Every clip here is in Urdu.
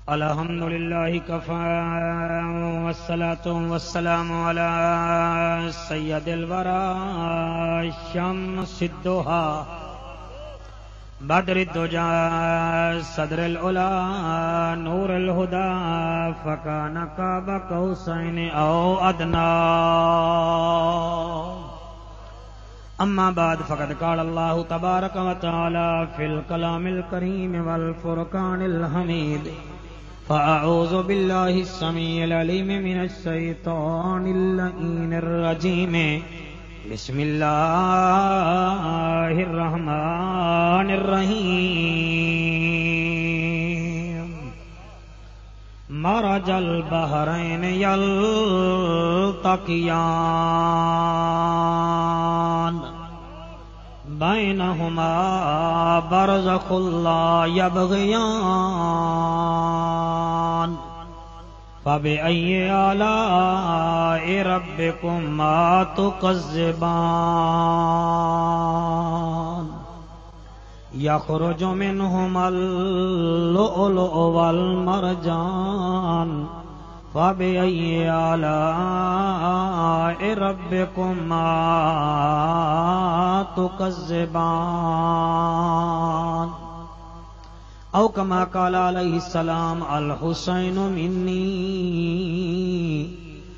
الحمد لله كفى والصلاة والسلام على سيد الورى شمس الضحى بدر الدجى صدر العلا نور الهدى فكان قاب قوسين أو أدنى. أما بعد فقد قال الله تبارك وتعالى في الكلام الكريم والفرقان الحميد: فأعوذ بالله السميع العليم من الشيطان اللعين الرجيم. بسم الله الرحمن الرحيم. مرج البحرين يلتقيان بينهما برزخ لا يبغيان فبأي آلاء ربكما تكذبان يخرج منهما اللؤلؤ والمرجان فبأي آلاء ربكما تكذبان أو كما قال عليه السلام: الحسين مني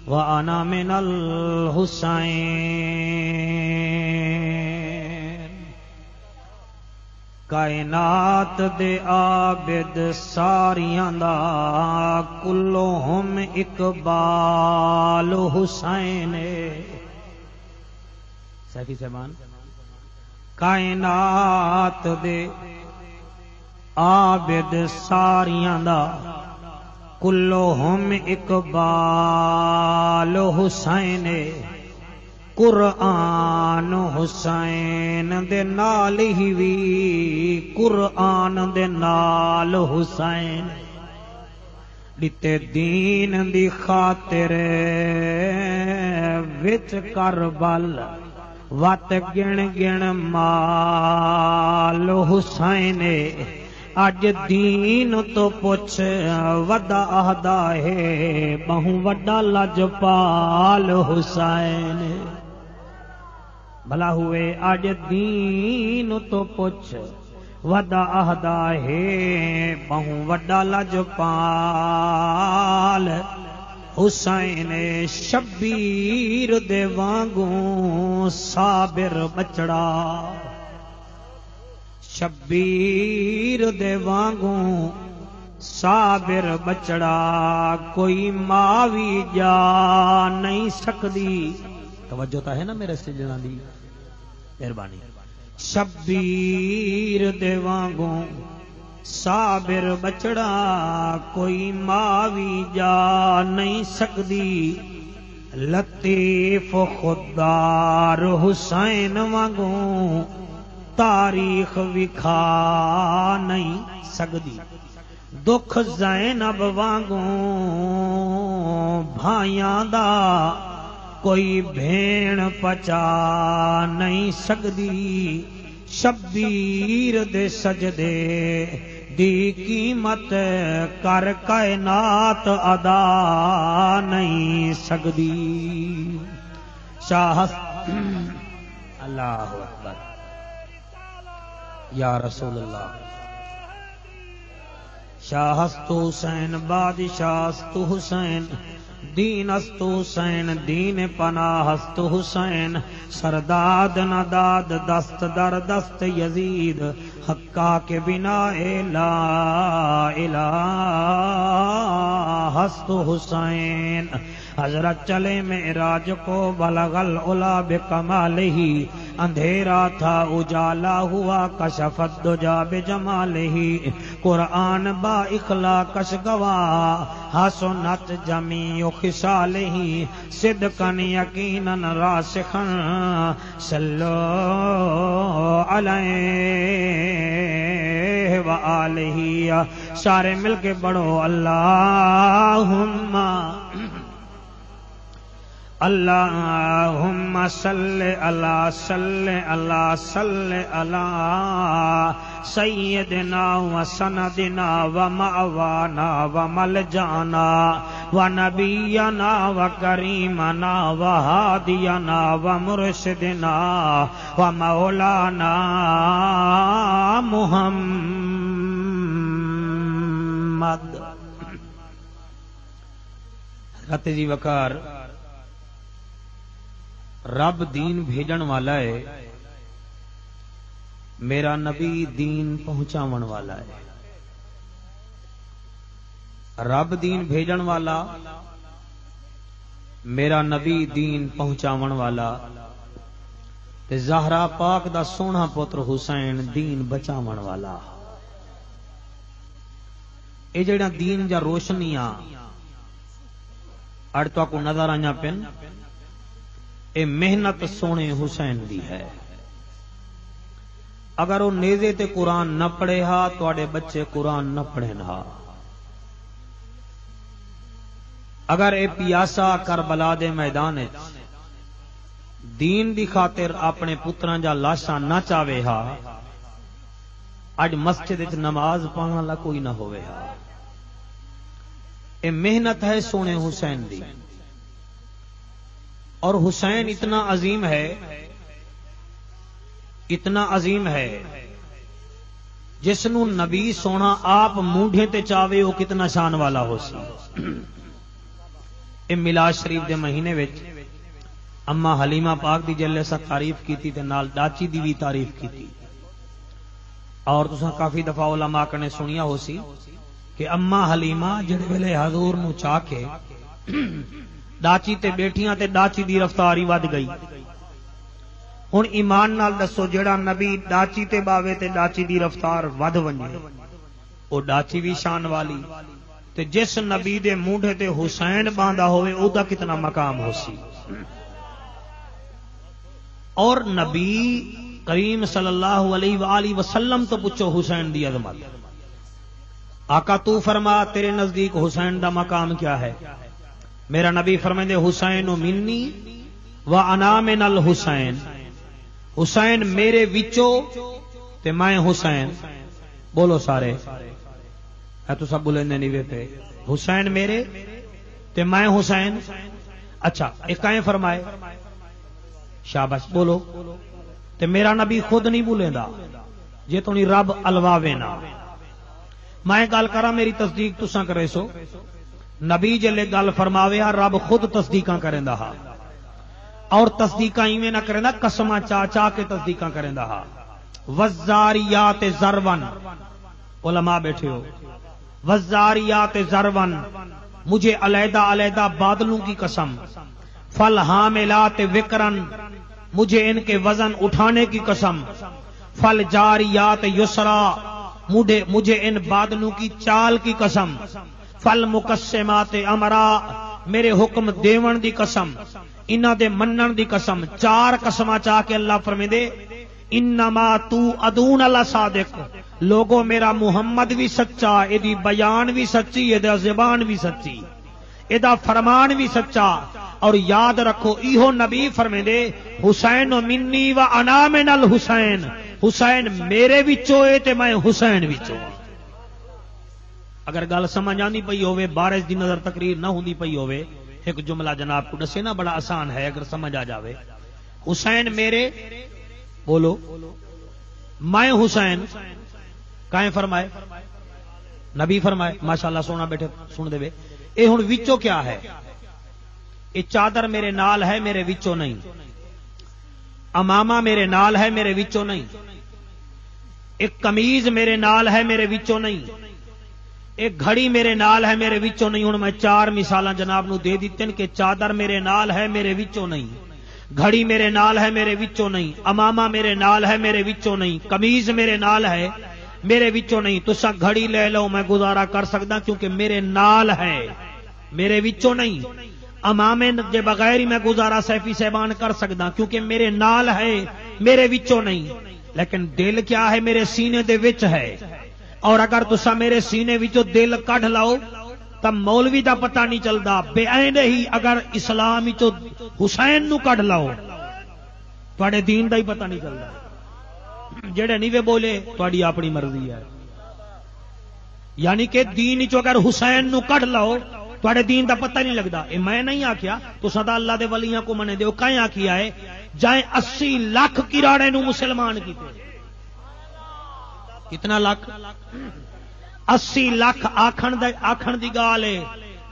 وأنا من الحسين. کائنات دے عابد ساریاں دا کلہم اقبال حسین. سیفی صاحبان، کائنات دے عابد ساریاں دا کلہم اقبال حسین. قرآن حسین دے نال ہی وی قرآن دے نال حسین. دیتے دین دی خاطر وچ کربل وات گن گن مال حسین. اج دین تو پوچھ وڈا عہدہ ہے بہوں وڈا لجپال حسین. بھلا ہوئے اج دین تو پوچھ وڈا عہدہ ہے بہوں وڈا لجپال حسین. شبیر دے وانگوں صابر بچڑا، شبیر دے وانگوں صابر بچڑا کوئی ماوی جا نہیں سکدی. توجہ تا ہے نا میرے سجنا دی، مہربانی. شبیر دے وانگوں صابر بچڑا کوئی ماوی جا نہیں سکدی. لطیف خوددار حسین وانگوں تاریخ وکھا نہیں سکدی. دکھ زینب وانگوں بھائیاں دا کوئی بھین پچا نہیں سکدی. شبیر دے سجدے دی قیمت کر کائنات ادا نہیں سکدی. شاہ اللہ اکبر یا رسول اللہ. شاہست حسین بادشاہست حسین دینست حسین دین پناہست حسین. سرداد نداد دست در دست یزید حقا کے بنا لا الہ ہست حسین. حضرت چلے معراج کو بلغ العلا بکمالہ. اندھیرا تھا اجالا ہوا کشفت دجا بجمالہ. قرآن با اخلاقش گواہ حسنت جمیع خصالہ. صدقا یقینا راسخا صلو علیہ وآلہ. سارے مل کے پڑھو اللہم اللہم صلی علی سیدنا و سندنا و مأوانا و ملجانا و نبینا و کریمنا و ہادینا و مرشدنا و مولانا محمد۔ حضرت جی وقار رب دین بھیجن والا ہے، میرا نبی دین پہنچاون والا ہے۔ رب دین بھیجن والا، میرا نبی دین پہنچاون والا، تے زہرا پاک دا سونا پتر حسین دین بچاون والا۔ اے جڑا دین جا روشنیاں اڑ تو کو نظر آیا پن، اے محنت سونے حسین دی ہے۔ اگر وہ نیزے تے قرآن نہ پڑھے ہا تواڈے بچے قرآن نہ پڑھن ہا۔ اگر اے پیاسا کربلا دے میدان دین دی خاطر اپنے پتراں جا لاشاں نہ چاوے ہا، اج مسجد وچ نماز پڑھن والا کوئی نہ ہوئے ہا۔ اے محنت ہے سونے حسین دی، اور حسین اتنا عظیم ہے، اتنا عظیم ہے، جس نو نبی سونا آپ مونڈھے تے چاوے وہ کتنا شان والا ہو سی۔ اے میلاد شریف دے مہینے وچ اما حلیمہ پاک دی جلے سا تعریف کیتی تے نال ڈاچی دی بھی تعریف کیتی، اور تساں کافی دفعہ علماء کنے سنیا ہو سی کہ اما حلیمہ جڑے ویلے حضور نو چاہ کے ڈاچی تے بیٹھیاں تے ڈاچی دی رفتاری ود گئی۔ ہن ایمان نال دسو جڑا نبی ڈاچی تے باوے تے ڈاچی دی رفتار ود ونجے او ڈاچی بھی شان والی، تے جس نبی دے مونڈھے تے حسین باندھا ہوئے او دا کتنا مقام ہو سی۔ اور نبی کریم صلی اللہ علیہ وآلہ وسلم تو پوچھو حسین دی عظمت۔ آقا تو فرما تیرے نزدیک حسین دا مقام کیا ہے؟ میرا نبی فرمائے حسین منی و انا من الحسین، حسین میرے وچو تے میں حسین۔ بولو سارے، اے تو سب بولندے نہیں وے پہ، حسین میرے تے میں حسین۔ اچھا ایک کائیں فرمائے؟ شاباش بولو۔ تے میرا نبی خود نہیں بولیندا جے تو نہیں رب الواوے نا۔ میں گل کراں میری تصدیق تساں کرے سو، نبی جلے گل فرماوے ہا رب خود تصدیقاں کریندا ہا، اور تصدیقاں ایویں نہ کریندا قسماں چا چا کے تصدیقاں کریندا ہا۔ وزاریات ذرون، علماء بیٹھے ہو، وزاریات ذرون، مجھے علیحدہ علیحدہ بادلوں کی قسم، فالحاملات وکرن، مجھے ان کے وزن اٹھانے کی قسم، فالجاریات یسرا، مجھے ان بادلوں کی چال کی قسم، فالمقسمات امرا، میرے حکم دیون دی قسم، انہاں دے منن دی قسم۔ چار قسماں چاہ کے اللہ فرمیندے انما تو ادون اللہ صادق، لوگوں میرا محمد بھی سچا، ایدی بیان بھی سچی، ایدی زبان بھی سچی، ایدا فرمان بھی سچا۔ اور یاد رکھو ایہو نبی فرمیندے حسین منی و انا من الحسین، حسین میرے وچوں اے تے میں حسین وچوں۔ اگر گل سمجھ آندی پئی ہوے، بارش دی نظر تقریر نہ ہوندی پئی ہوے، ایک جملہ جناب کو دسے نا، بڑا آسان ہے اگر سمجھ آ جاوے۔ حسین میرے، بولو میں حسین، کائیں فرمائے؟ نبی فرمائے، ماشاءاللہ سونا بیٹھے سن دے وے۔ اے ہن وچوں کیا ہے؟ اے چادر میرے نال ہے میرے وچوں نہیں، امامہ میرے نال ہے میرے وچوں نہیں، ایک قمیض میرے نال ہے میرے وچوں نہیں، ایک گھڑی میرے نال ہے میرے وچوں نہیں۔ ہن میں چار مثالاں جناب نو دے دتن کہ چادر میرے نال ہے میرے وچوں نہیں، گھڑی میرے نال ہے میرے وچوں نہیں، امامہ میرے نال ہے میرے وچوں نہیں، قمیض میرے نال ہے میرے وچوں نہیں۔ تساں گھڑی لے لو میں گزارا کر سکدا کیونکہ میرے نال ہے میرے وچوں نہیں، امامے دے بغیر ہی میں گزارا سیفی صاحبان کر سکدا کیونکہ میرے نال ہے میرے وچوں نہیں۔ لیکن دل کیا ہے؟ میرے سینے دے وچ ہے، اور اگر تسا میرے سینے وچوں دل کڈ لاؤ تب مولوی دا پتہ نہیں چلدا بے عین ہی اگر اسلام وچوں حسین نو کڈ لاؤ تواڈے دین دا ہی پتہ نہیں چلدا جڑے نہیں وے بولے تواڈی اپنی مرضی ہے یعنی کہ دین وچوں اگر حسین نو کڈ لاؤ تواڈے دین دا پتہ نہیں لگدا اے میں نہیں آکھیا تو سدا اللہ دے ولیاں کو منے دیو کہیں آکھیا ہے جائیں 80 لاکھ کراڑے نو مسلمان کیتے کتنا لاکھ 80 لاکھ آکھن دی گال ہے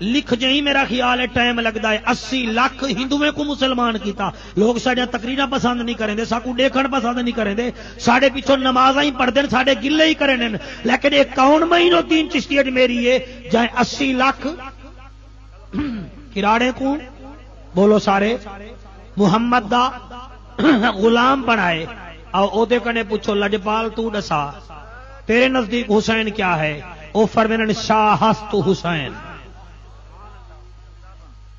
لکھ جہی میرا خیال ہے ٹائم لگتا ہے 80 لاکھ ہندویں کو مسلمان کیتا لوگ ساڈیاں تقریراں پسند نہیں کریں دے ساکو دیکھن پسند نہیں کریں دے ساڈے پیچھوں نمازاں ہی پڑھ دین ساڈے گلے ہی کریں لیکن ایک کون معین الدین چشتی اجمیری ہے جائیں 80 لاکھ کراڑے کو بولو سارے محمد دا غلام بنائے اور او دے کنے پوچھو لجپال تو دسا تیرے نزدیک حسین کیا ہے او فرمانے شاہ ہست حسین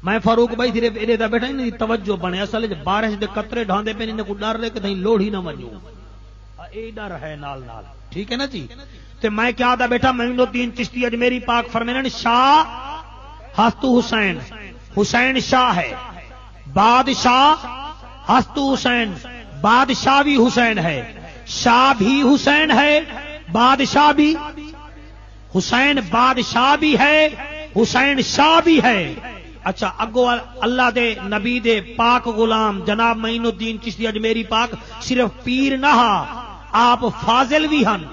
میں فاروق بھائی تیرے ایڈے دا بیٹھا نہیں توجہ بنے اصل بارش دے قطرے ڈھاندے پے نے کو ڈر رہے کہ کہیں لوڑ ہی نہ وجو اے ڈر ہے نال نال ٹھیک ہے نا جی تے میں کیا دا بیٹھا معین الدین چشتی اجمیری پاک فرمانے شاہ ہست حسین حسین شاہ ہے بادشاہ ہست حسین بادشاہ بھی حسین ہے شاہ بھی حسین ہے بادشاہ بھی حسین بادشاہ بھی ہے حسین شاہ بھی ہے اچھا اگو اللہ دے نبی دے پاک غلام جناب معین الدین چشتی اجمیری پاک صرف پیر نہ آپ فاضل بھی ہن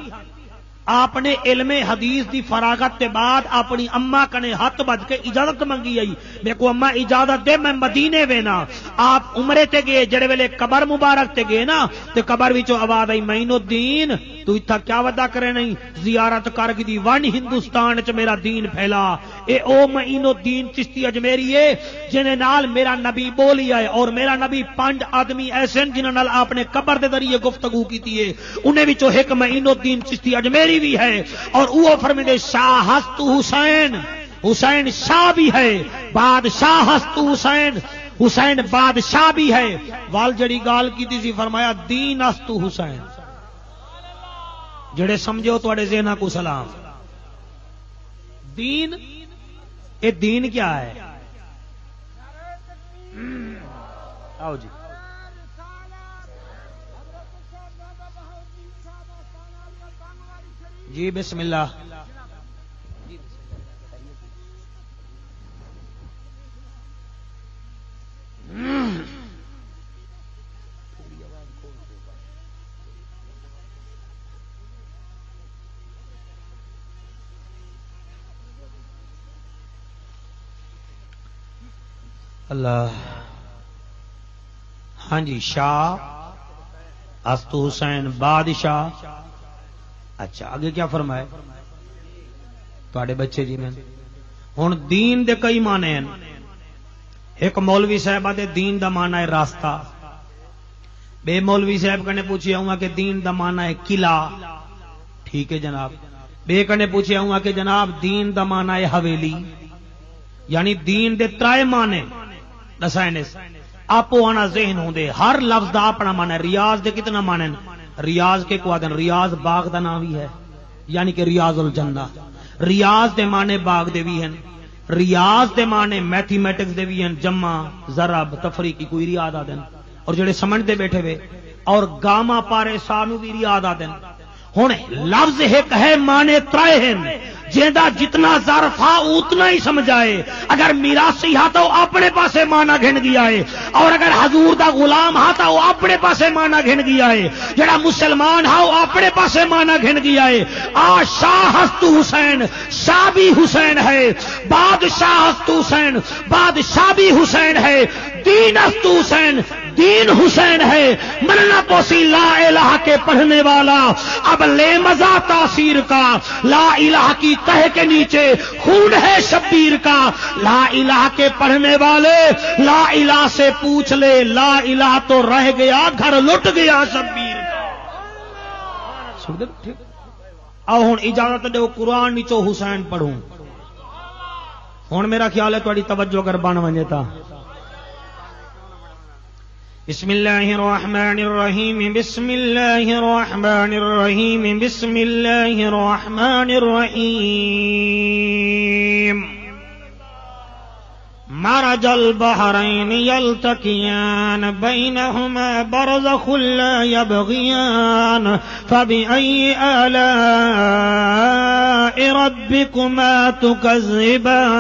آپ نے علم حدیث دی فراغت کے بعد اپنی اما کنے ہاتھ بج کے اجازت منگی آئی میرے کو اما اجازت دے میں مدینے وینا آپ عمرے تے گئے جڑے ویلے قبر مبارک تے گئے نا تے قبر وچوں آواز آئی معین الدین تو اتھا کیا ودا کرے نہیں زیارت کر دی ون ہندوستان چ میرا دین پھیلا اے او معین الدین چشتی اجمیری ہے جنے نال میرا نبی بولی ہے اور میرا نبی 5 آدمی ایسے جنہاں نال آپ نے قبر دے ذریعے گفتگو کیتی ہے انہیں وچوں ایک معین الدین چشتی اجمیری بھی ہے اور وہ فرمیندے شاہ ہست حسین حسین شاہ بھی ہے بادشاہ ہست حسین حسین بادشاہ بھی ہے وال جڑی گال کی تھی فرمایا دین ہست حسین جڑے سمجھو تواڈے ذہناں کو سلام دین اے دین کیا ہے آؤ جی جی بسم اللہ اللہ ہاں جی شاہ ہست حسین بادشاہ اچھا آگے کیا فرمائے تواڈے بچے جی میں ہن دین دے کئی معنی ہیں ایک مولوی صاحب دے دین دا معنی ہے راستہ بے مولوی صاحب کنے پوچھیا ہوں کہ دین دا معنی ہے قلعہ ٹھیک ہے جناب بے کنے پوچھیا ہوں کہ جناب دین دا معنی ہے حویلی یعنی دین دے ترائے معنی دسائنے آپو آنا ذہن ہوں دے ہر لفظ دا اپنا معنی ہے ریاض دے کتنا معنی ریاض کے کو آدن ریاض باغ دا نام بھی ہے یعنی کہ ریاض الجنہ ریاض دے معنی باغ دے بھی ہیں ریاض دے معنی میتھمیٹکس دے بھی ہیں جمع ضرب تفریقی کوئی ریاض آدن اور جڑے سمجھ دے بیٹھے ہوئے اور گاما پارے سانو بھی ریاض آدن ہن لفظ ایک ہے معنی ترائے ہیں جیندہ جتنا ظرف ہا اتنا ہی سمجھائے اگر میراثی ہا تو اپنے پاسے مانا گھن گیا ہے اور اگر حضور دا غلام ہا تو اپنے پاسے مانا گھن گیا ہے جڑا مسلمان ہا وہ اپنے پاسے مانا گھن گیا ہے آ شاہ ہست حسین شاہ بھی حسین ہے بادشاہ ہست حسین بادشاہ بھی حسین ہے دین ہست حسین دین حسین ہے مرنا پوسی لا الہ کے پڑھنے والا اب لے مزہ تاثیر کا لا الہ کی تہ کے نیچے خون ہے شبیر کا لا الہ کے پڑھنے والے لا الہ سے پوچھ لے لا الہ تو رہ گیا گھر لٹ گیا شبیر کا آؤ ہن اجازت دو قرآن نیچو حسین پڑھوں ہن میرا خیال ہے تھوڑی توجہ کر بن ونجے تا بسم اللہ الرحمن الرحیم بسم اللہ الرحمن الرحیم بسم اللہ الرحمن الرحیم مرج البحرین یلتقیان بینہما برزخ لا یبغیان فبأی آلاء ربکما تکذبان.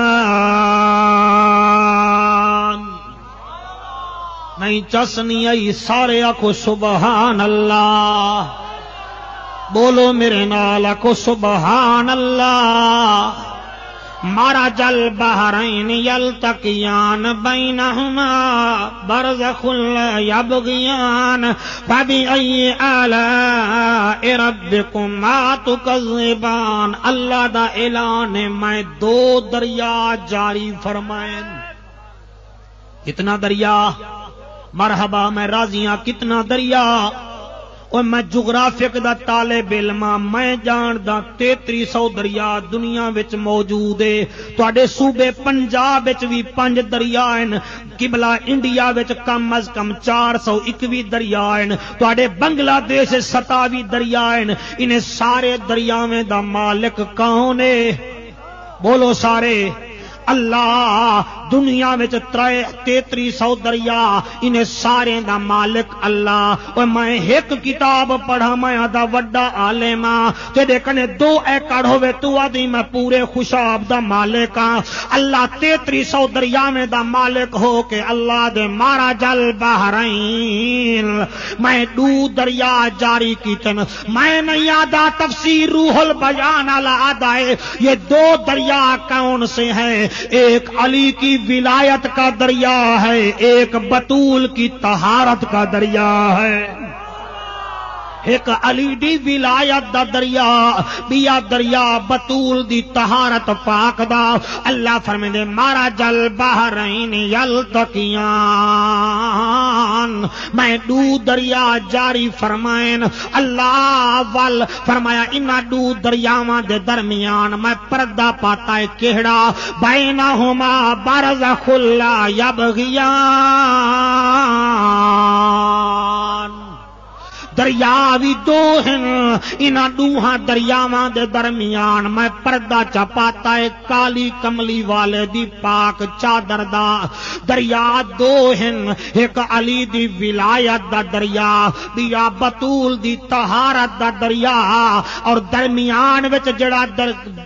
نہیں چسنی ای سارے آکھو سبحان اللہ. بولو میرے نال آکھو سبحان اللہ. مرج البحرین یلتقیان بینہما برزخ لا یبغیان فبأی آلاء ربکما تکذبان. اللہ دا اعلان میں دو دریا جاری فرمائیں. کتنا دریا؟ مرحبا میں راضیاں. کتنا دریا؟ اور میں جغرافک دا طالب علم میں جاندا 3300 دریا دنیا وچ موجود ہے. تواڈے صوبے پنجاب وچ بھی 5 دریا ہیں. قبلہ انڈیا وچ کم از کم 421 دریا ہیں. تواڈے بنگلہ دیش 27 دریا ہیں. انہیں سارے دریاویں دا مالک کون ہے؟ بولو سارے. اللہ. دنیا میں 3300 دریا انہیں سارے دا مالک اللہ. اور میں ایک کتاب پڑھا میں دا وڈا عالم تیرے کنے 2 ایکڑ ہوئے تو آدھی میں پورے خوشاب دا مالک ہاں. اللہ 3300 دریا میں دا مالک ہو کے اللہ دے مارا جل بحرین میں 2 دریا جاری کیتن. میں نہیں آدھا تفسیر روح البیان علی آدھائے یہ 2 دریا کون سے ہیں؟ ایک علی کی ولایت کا دریا ہے، ایک بطول کی طہارت کا دریا ہے. ایک علی دی ولایت دا دریا بیا دریا بطول دی طہارت پاک دا. اللہ فرمیندے مارا جل بحرین یلتقیان میں 2 دریا جاری فرمائن. اللہ وال فرمایا انہاں 2 دریاواں دے درمیان میں پردہ پاتا ہے. کیڑا؟ بینہما برزخ لا یبغیان. دریا بھی 2 ہیں. انہاں 2 دریاواں دے درمیان میں پردہ چپاتا ہے کالی کملی والے دی پاک چادر دا. دریا 2 ہیں. ایک علی دی ولایت دا دریا بیا بطول دی طہارت دا دریا اور درمیان وچ جڑا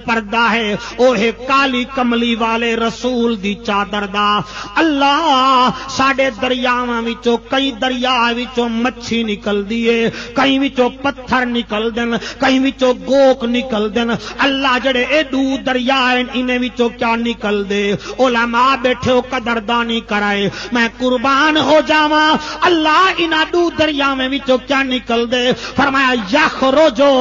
پردہ ہے وہ ہے کالی کملی والے رسول دی چادر دا. اللہ ساڈے دریاواں وچوں کئی دریا وچوں مچھی نکل دیے، کہیں وچوں پتھر نکل دین، کہیں وچوں گوک نکل دین. اللہ جڑے اے 2 دریا ہیں انہیں وچوں کیا نکل دے؟ علماء بیٹھے ہو قدردانی کرائے. میں قربان ہو جاواں. اللہ انہاں 2 دریاواں وچوں کیا نکل دے؟ فرمایا یخرجو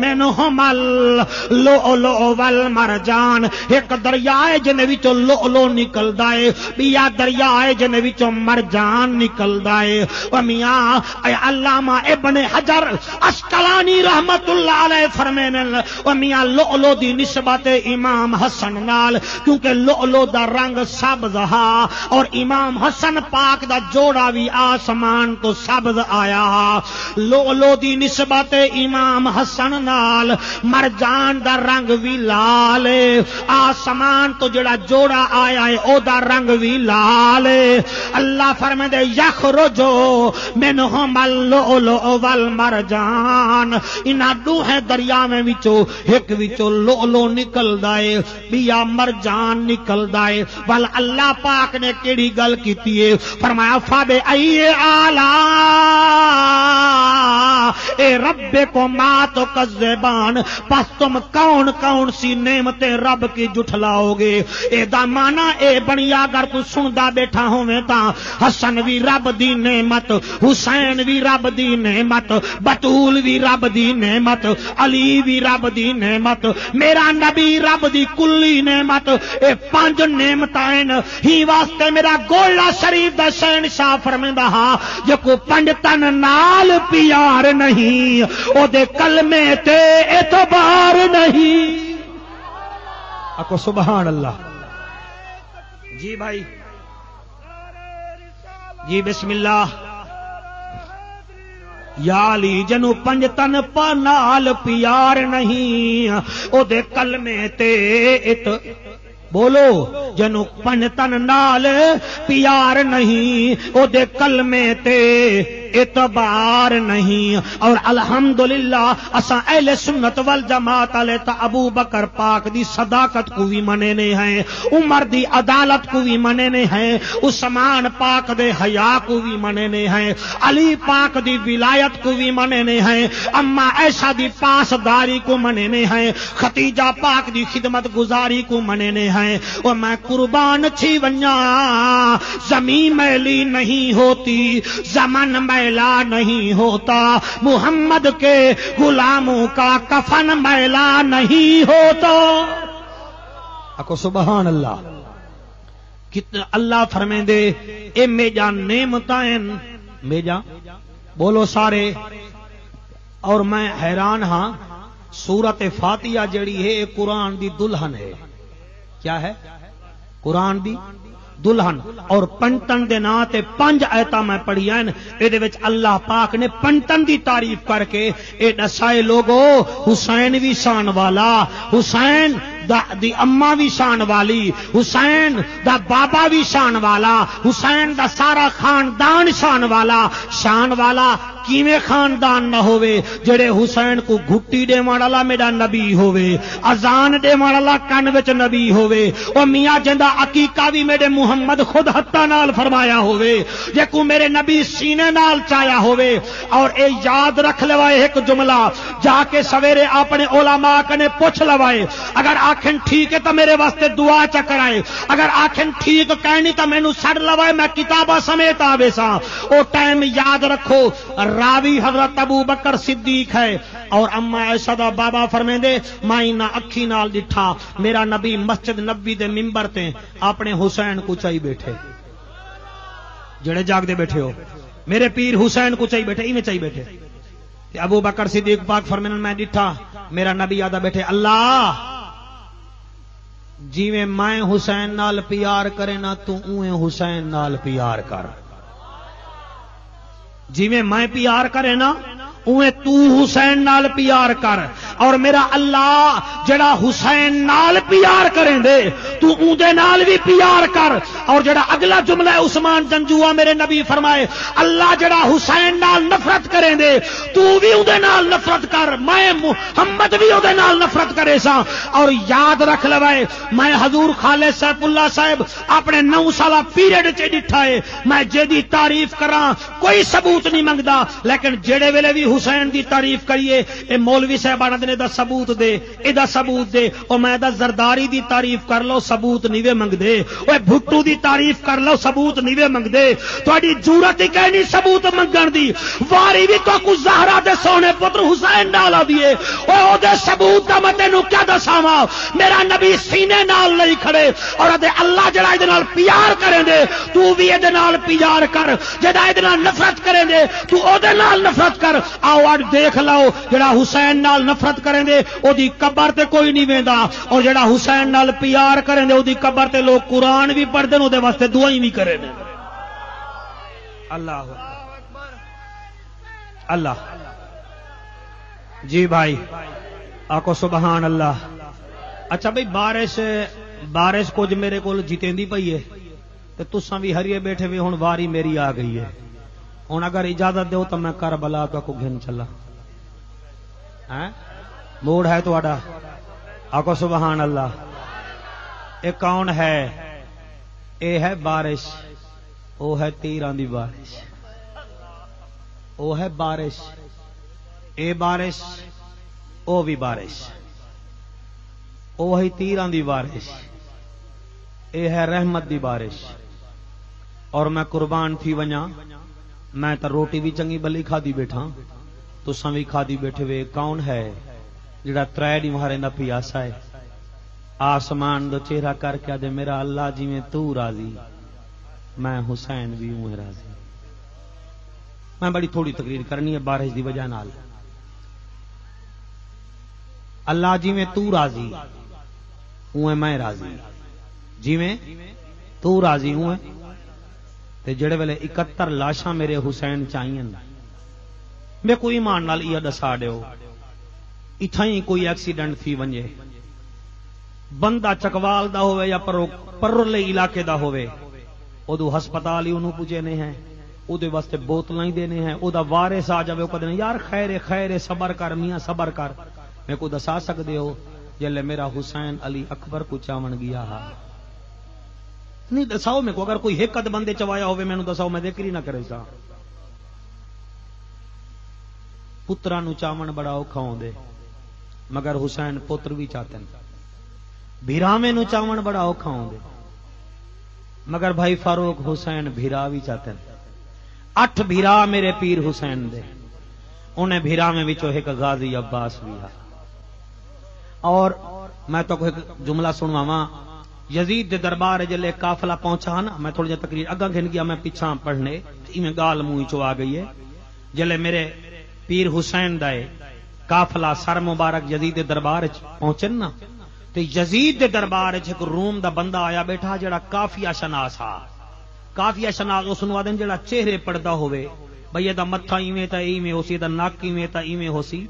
منہم اللؤلؤ والمرجان. ایک دریا ہے جن وچوں لؤلؤ نکلدا ہے، بیا دریا ہے جن وچوں مرجان نکلدا ہے. او میاں اے علامہ ابن حجر اسقلانی رحمت اللہ علیہ فرمینے او میاں لؤلؤ دی نسبت امام حسن نال کیونکہ لؤلؤ دا رنگ سبز ہا اور امام حسن پاک دا جوڑا بھی آسمان تو سبز آیا. لؤلؤ دی نسبت امام حسن نال. مرجان دا رنگ بھی لال آسمان تو جڑا جوڑا آیا ہے او دا رنگ بھی لال. اللہ فرمیندے یخرجو منہم اللؤلؤ والمرجان. انہاں 2 دریاواں وچوں ایک وچوں لؤلؤ نکلدا ہے بیا مرجان نکلدا ہے. ول اللہ پاک نے کیڑی گل کیتی ہے؟ فرمایا فبأی آلاء ربکما تکذبان. پس تم کون کون سی نعمتیں رب کی جھٹلاؤ گے؟ اے دا معنی اے بنیا اگر تو سندا بیٹھا ہوویں تاں حسن بھی رب دی نعمت، حسین بھی رب دی نعمت، بطول بھی رب دی نعمت، علی بھی رب دی نعمت، میرا نبی رب دی کلی نعمت. اے 5 نعمتاں ہی واسطے میرا گولا شریف دا شہنشاہ فرمیندا ہا جو کو 5 تن نال پیار نہیں او دے کلمے تے اعتبار نہیں. اکو سبحان اللہ. جی بھائی جی بسم اللہ. یا علی جنو 5 تن پا نال پیار نہیں او دے کلمے تے بولو جنو پنتن نال پیار نہیں او دے کلمے تے اعتبار نہیں۔ اور الحمدللہ اساں اہل سنت والجماعت والے تا ابو بکر پاک دی صداقت کو بھی مننے ہیں، عمر دی عدالت کو بھی مننے ہیں، عثمان پاک دے حیا کو بھی مننے ہیں، علی پاک دی ولایت کو بھی مننے ہیں، اما عائشہ دی پاسداری کو مننے ہیں، ختیجہ پاک دی خدمت گزاری کو مننے ہیں۔ اور میں قربان چھی ونیا زمین میلی نہیں ہوتی، زمن میلا نہیں ہوتا، محمد کے غلاموں کا کفن میلا نہیں ہوتا۔ اکو سبحان اللہ۔ کتنا اللہ فرمائیں دے اے میجا نعمتائیں، میجا بولو سارے۔ اور میں حیران ہاں، سورت فاتحہ جڑی ہے قرآن دی دلہن ہے۔ کیا ہے؟ قرآن دی دلہن۔ اور پنٹن دے نا تے 5 آیتاں میں پڑھی ہیں، اے دے وچ اللہ پاک نے پنٹن دی تعریف کر کے اے دسائے لوگو حسین بھی شان والا، حسین دی اما بھی شان والی، حسین دا بابا بھی شان والا، حسین دا سارا خاندان شان والا کیویں خاندان نہ ہوئے جڑے حسین کو گھٹی دے والا میرا نبی ہوئے، اذان دے والا کن وچ نبی ہوئے، او میاں جندا عقیقہ بھی میرے محمد خود ہتھاں نال فرمایا ہوئے، جے کو میرے نبی سینے نال چایا ہوئے۔ اور اے یاد رکھ لوائے ایک جملہ، جا کے سویرے اپنے علماء کنے پوچھ لوائے، اگر آکھن ٹھیک ہے تو میرے واسطے دعا چکرائے، اگر آکھن ٹھیک کہنی تو مینوں سڑ لوائے، میں کتاباں سمیت آوے سا۔ او ٹائم یاد رکھو راوی حضرت ابو بکر صدیق ہے، اور اما عائشہ دا بابا فرمیندے مائی نہ اکھی نال ڈٹھا میرا نبی مسجد نبی دے ممبر تے اپنے حسین کو چائی بیٹھے، جڑے جاگ دے بیٹھے ہو میرے پیر حسین کو چائی بیٹھے، ایویں چائی بیٹھے۔ ابو بکر صدیق پاک فرمیندے میں ڈٹھا میرا نبی آدھا بیٹھے، اللہ جی میں حسین نال پیار کرے نا تو اویں حسین نال پیار کر، جی میں پیار کرے نا اویں تو حسین نال پیار کر، اور میرا اللہ جڑا حسین نال پیار کریں دے تو اون دے نال بھی پیار کر۔ اور جڑا اگلا جملہ ہے عثمان جنجوہ میرے نبی فرمائے اللہ جڑا حسین نال نفرت کریں دے تو بھی اون دے نال نفرت کر، میں محمد بھی اون دے نال نفرت کرے سا۔ اور یاد رکھ لوائے میں حضور خالد سیف اللہ صاحب اپنے 9 سالہ پیریڈ چ ڈٹھا ہے، میں جیدی تعریف کراں کوئی ثبوت نہیں منگدا، لیکن جڑے ویلے بھی حسین دی تعریف کریے اے مولوی صاحبان نے دا ثبوت دے، اے دا ثبوت دے، او میں دا زرداری دی تعریف کر لو ثبوت نہیں منگ دے، اوے بھٹو دی تعریف کر لو ثبوت نہیں منگ دے، تہاڈی ضرورت ہی کہنی ثبوت منگن دی، واری بھی تو کو زہرا دے سونے پتر حسین نال آدیے، اوے او دے ثبوت دا میں تینوں کیا دساواں، میرا نبی سینے نال نہیں کھڑے، اور دے اللہ جڑا اے دے نال پیار کریں دے تو بھی اے دے نال پیار کر، جڑا اے دے نال نفرت کریں دے تو او دے نال نفرت کر۔ آؤ اج دیکھ لو جڑا حسین نال نفرت کریں دے او دی قبر تے کوئی نہیں ویندا، اور جڑا حسین نال پیار کریں دے او دی قبر تے لوگ قرآن بھی پڑھ دین، او دے واسطے دعائیں بھی کریں دے۔ اللہ اللہ جی بھائی آکو سبحان اللہ۔ اچھا بھائی بارش کچھ میرے کو جیتیندی پئی ہے تے تساں بھی ہریے بیٹھے بھی، ہن واری میری آ گئی ہے، ہن اگر اجازت دیو تو میں کربلا تو کو گھن چلا، موڈ ہے تہاڈا؟ آکو سبحان اللہ۔ اے کون ہے؟ اے ہے بارش، او ہے تیراں دی بارش، او ہے بارش، اے بارش او بھی بارش، او ہے تیراں دی بارش، اے ہے رحمت دی بارش۔ اور میں قربان تھی ونجا، میں تو روٹی بھی چنگی بلی کھادی بیٹھا، تساں بھی کھادی بیٹھے وے۔ کون ہے جڑا 3 دی مہارے نہ پیاسا ہے، آسمان دو چہرہ کر کے دے میرا اللہ جی میں تو راضی، میں حسین بھی ہوں راضی۔ میں بڑی تھوڑی تقریر کرنی ہے بارش دی وجہ نال۔ اللہ جی میں تو راضی ہوں میں راضی، جی میں تو راضی ہوں تے جڑے ویلے 71 لاشاں میرے حسین چاہیے میں کوئی ایمان نال یہ دسا دیو، اتھاں ہی کوئی ایکسیڈنٹ تھی ونجے بندہ چکوال دا ہوئے یا پرلے علاقے دا ہوئے ادو ہسپتال ہی انہوں پوجنے ہیں او دے واسطے بوتلاں ہی دینے ہیں او دا وارث آ جاوے او کہتے ہیں یار خیر صبر کر میاں صبر کر میں کو دسا سکدے ہو جلے میرا حسین علی اکبر کو چاون گیا ہا نہیں دساؤ میں کو اگر کوئی حقت بندے چوایا ہوئے میں نو دساؤ میں ذکر ہی نہ کرے سا پترا نو چاون بڑا اوکھا ہوندے مگر حسین پتر بھی چاہتے ہیں بھیرامے نو چاون بڑا اوکھا ہوندے مگر بھائی فاروق حسین بھیرا بھی چاہتے ہیں 8 بھیرا میرے پیر حسین دے انہیں بھیرامے وچوں ایک غازی عباس بھی ہے اور میں تو ایک جملہ سنواواں یزید دے دربار جلے قافلہ پہنچا نا میں تھوڑی جی تقریر اگا گھن گیا میں پیچھا پڑھنے میں گال منہ چ آ گئی ہے جلے میرے پیر حسین دے قافلہ سر مبارک یزید دے دربار پہنچن نا تے یزید دے دربار ایک روم دا بندہ آیا بیٹھا جڑا کافیہ شناس ہا کافیہ شناس اس نو آدن جڑا چہرے پڑدا ہوے بھئی دا متھا ایویں تا ایویں ہوسی دا ناک ایویں تا ایویں ہوسی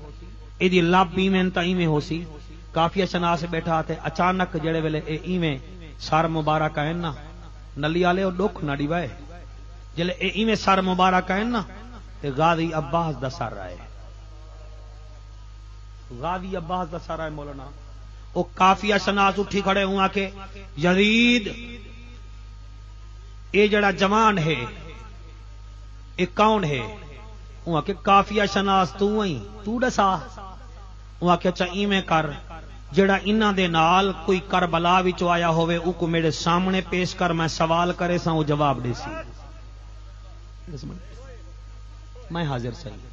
ای دی لب ایویں تا ایویں ہوسی کافیہ شناس بیٹھا تے اچانک جڑے ویلے اے ایویں سر مبارک آئن نا نلی والے او دکھ نہ ڈیوائے جلے اے ایویں سر مبارک آئن نا تے غازی عباس دا سر آئے غازی عباس دا سر آئے مولانا او کافیہ شناس اٹھی کھڑے ہوا کہ یزید اے جڑا جوان ہے اے کون ہے ہوا کہ کافیہ شناس تو ہی تو دسا ہوا کہ اچھا ایویں کر جڑا انہاں دے نال کوئی کربلا وچ آیا ہوئے او کو میرے سامنے پیش کر میں سوال کرے سا وہ جواب دے سی میں حاضر صحیح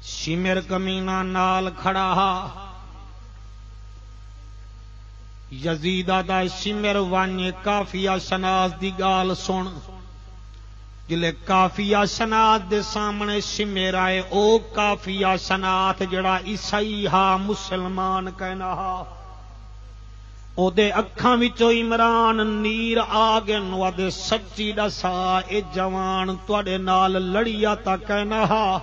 شمر کمینہ نال کھڑا ہا یزیدہ دا شمر وانی کافیہ شناس دی گال سن جلے کافیہ شناس دے سامنے شمر آئے او کافیہ شناس جڑا عیسائی ہا مسلمان کہنا ہا او دے اکھاں وچوں عمران نیر آگن و دے سچی دسا اے جوان تواڈے نال لڑیا تا کہنا ہا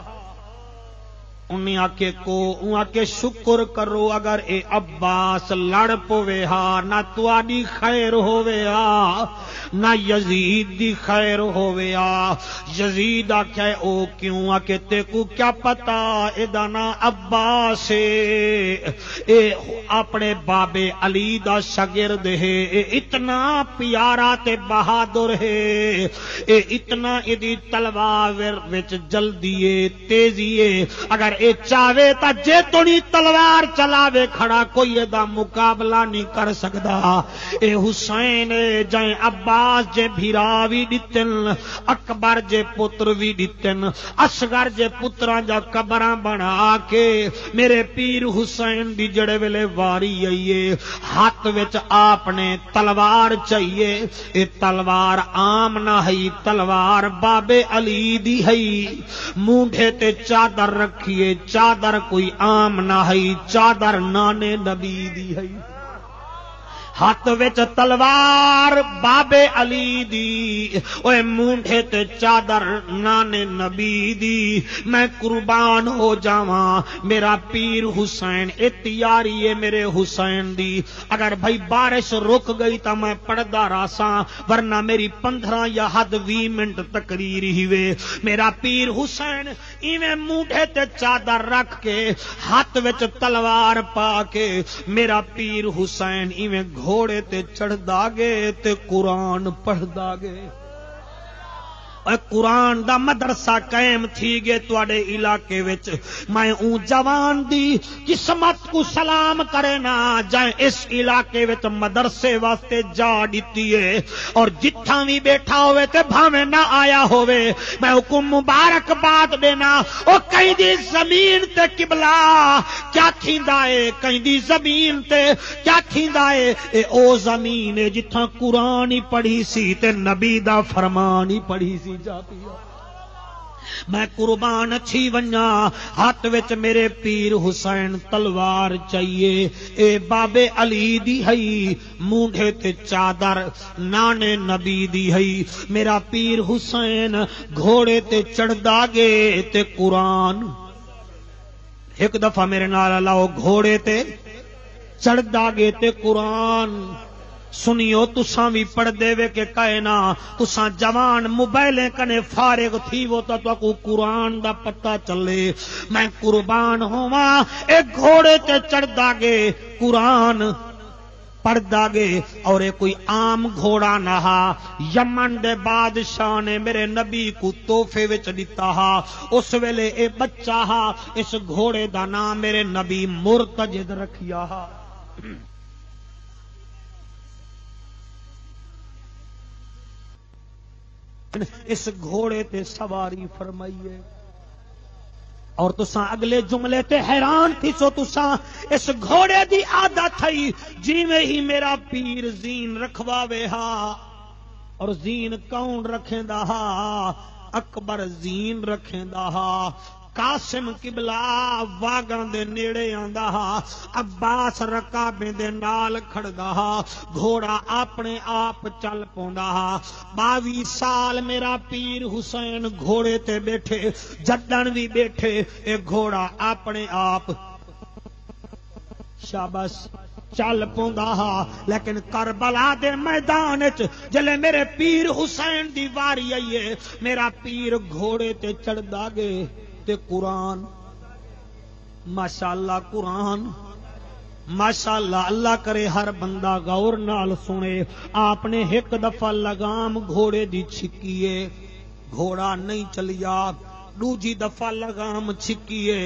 انہیں آکے کو انہیں آکے شکر کرو اگر اے عباس لڑ پوے ہا نہ تواڈی خیر ہوے ہا نہ یزید دی خیر ہوے ہا یزید آکھے او کیوں آکے تے کو کیا پتا اے دانا عباس اے اپنے بابے علی دا شاگرد ہے اے اتنا پیارا تے بہادر ہے اے اتنا ادی تلوار وچ جلدی ہے تیزی ہے اگر اے چاہے تا جے تونی تلوار چلاوے کھڑا کوئی دا مقابلہ نہیں کر سکدا اے حسین جائیں عباس جے بھیرا بھی دتن اکبر جے پتر بھی دتن اصغر جے پتراں جا قبراں بنا کے میرے پیر حسین دی جڑے ویلے واری آئیے ہاتھ وچ آپ نے تلوار چاہیے اے تلوار عام نہ ہے تلوار بابے علی دی ہے مونڈھے تے چادر رکھیے چادر کوئی عام نہ ہے چادر نانے نبی دی ہے ہاتھ وچ تلوار بابے علی دی اوے مونڈھے تے چادر نانے نبی دی میں قربان ہو جاواں میرا پیر حسین اے تیاری ہے میرے حسین دی اگر بھائی بارش رک گئی تا میں پڑھدا راساں ورنہ میری 15 یا حد 20 منٹ تقریر ہی وے میرا پیر حسین ایویں مونڈھے تے چادر رکھ کے ہاتھ وچ تلوار پا کے میرا پیر حسین ایویں گھوڑے تے چڑھ داگے تے قرآن پڑھ داگے اے قرآن دا مدرسہ قائم تھی گے تواڈے علاقے وچ میں اون جوان دی قسمت کو سلام کرے نا جائیں اس علاقے وچ مدرسے واسطے جا دتی ہے اور جتھاں وی بیٹھا ہوئے تے بھاویں نہ آیا ہوئے میں حکم مبارک بات دینا او کہیں دی زمین تے قبلہ کیا تھیندا اے کہیں دی زمین تے کیا تھیندا اے اے او زمین ہے جتھاں قرآن ہی پڑھی سی تے نبی دا فرمان ہی پڑھی سی جاتی ہے میں قربان اچھی ونجا ہاتھ وچ میرے پیر حسین تلوار چاہیے اے بابے علی دی ہئی مونڈھے تے چادر نانے نبی دی ہئی میرا پیر حسین گھوڑے تے چڑھ داگے تے قرآن ایک دفعہ میرے نال لاؤ گھوڑے تے چڑھدا گے تے قرآن سنیو تساں بھی پڑھ دے وے کہ کہنا تساں جوان موبائلیں کنے فارغ تھی وہ تو کو قرآن دا پتہ چلے میں قربان ہوواں اے گھوڑے تے چڑھدا گے قرآن پڑھدا گے اور اے کوئی عام گھوڑا نہ ہا یمن دے بادشاہ نے میرے نبی کو تحفے وچ دتا ہا اس ویلے اے بچہ ہا اس گھوڑے دا نام میرے نبی مرتجد رکھیا ہا اس گھوڑے تے سواری فرمائیے اور تساں اگلے جملے تے حیران تھی سو تساں اس گھوڑے دی عادت تھی جیویں ہی میرا پیر زین رکھواوے ہا اور زین کون رکھیندا ہا اکبر زین رکھیندا ہا قاسم قبلہ واگاں دے نیڑے آندا ہا عباس رکابیں دے نال کھڑدا ہا گھوڑا اپنے آپ چل پوندا ہا 22 سال میرا پیر حسین گھوڑے تے بیٹھے جدن بھی بیٹھے اے گھوڑا اپنے آپ شاباش چل پوندا ہا لیکن کربلا دے میدان وچ جلے میرے پیر حسین دی واری آئی ہے میرا پیر گھوڑے تے چڑھدا گے تے قرآن ماشاءاللہ قرآن ماشاءاللہ اللہ کرے ہر بندہ غور نال سنے آپ نے ایک دفعہ لگام گھوڑے دی چھکیے گھوڑا نہیں چلیا دوجی دفعہ لگام چھکیے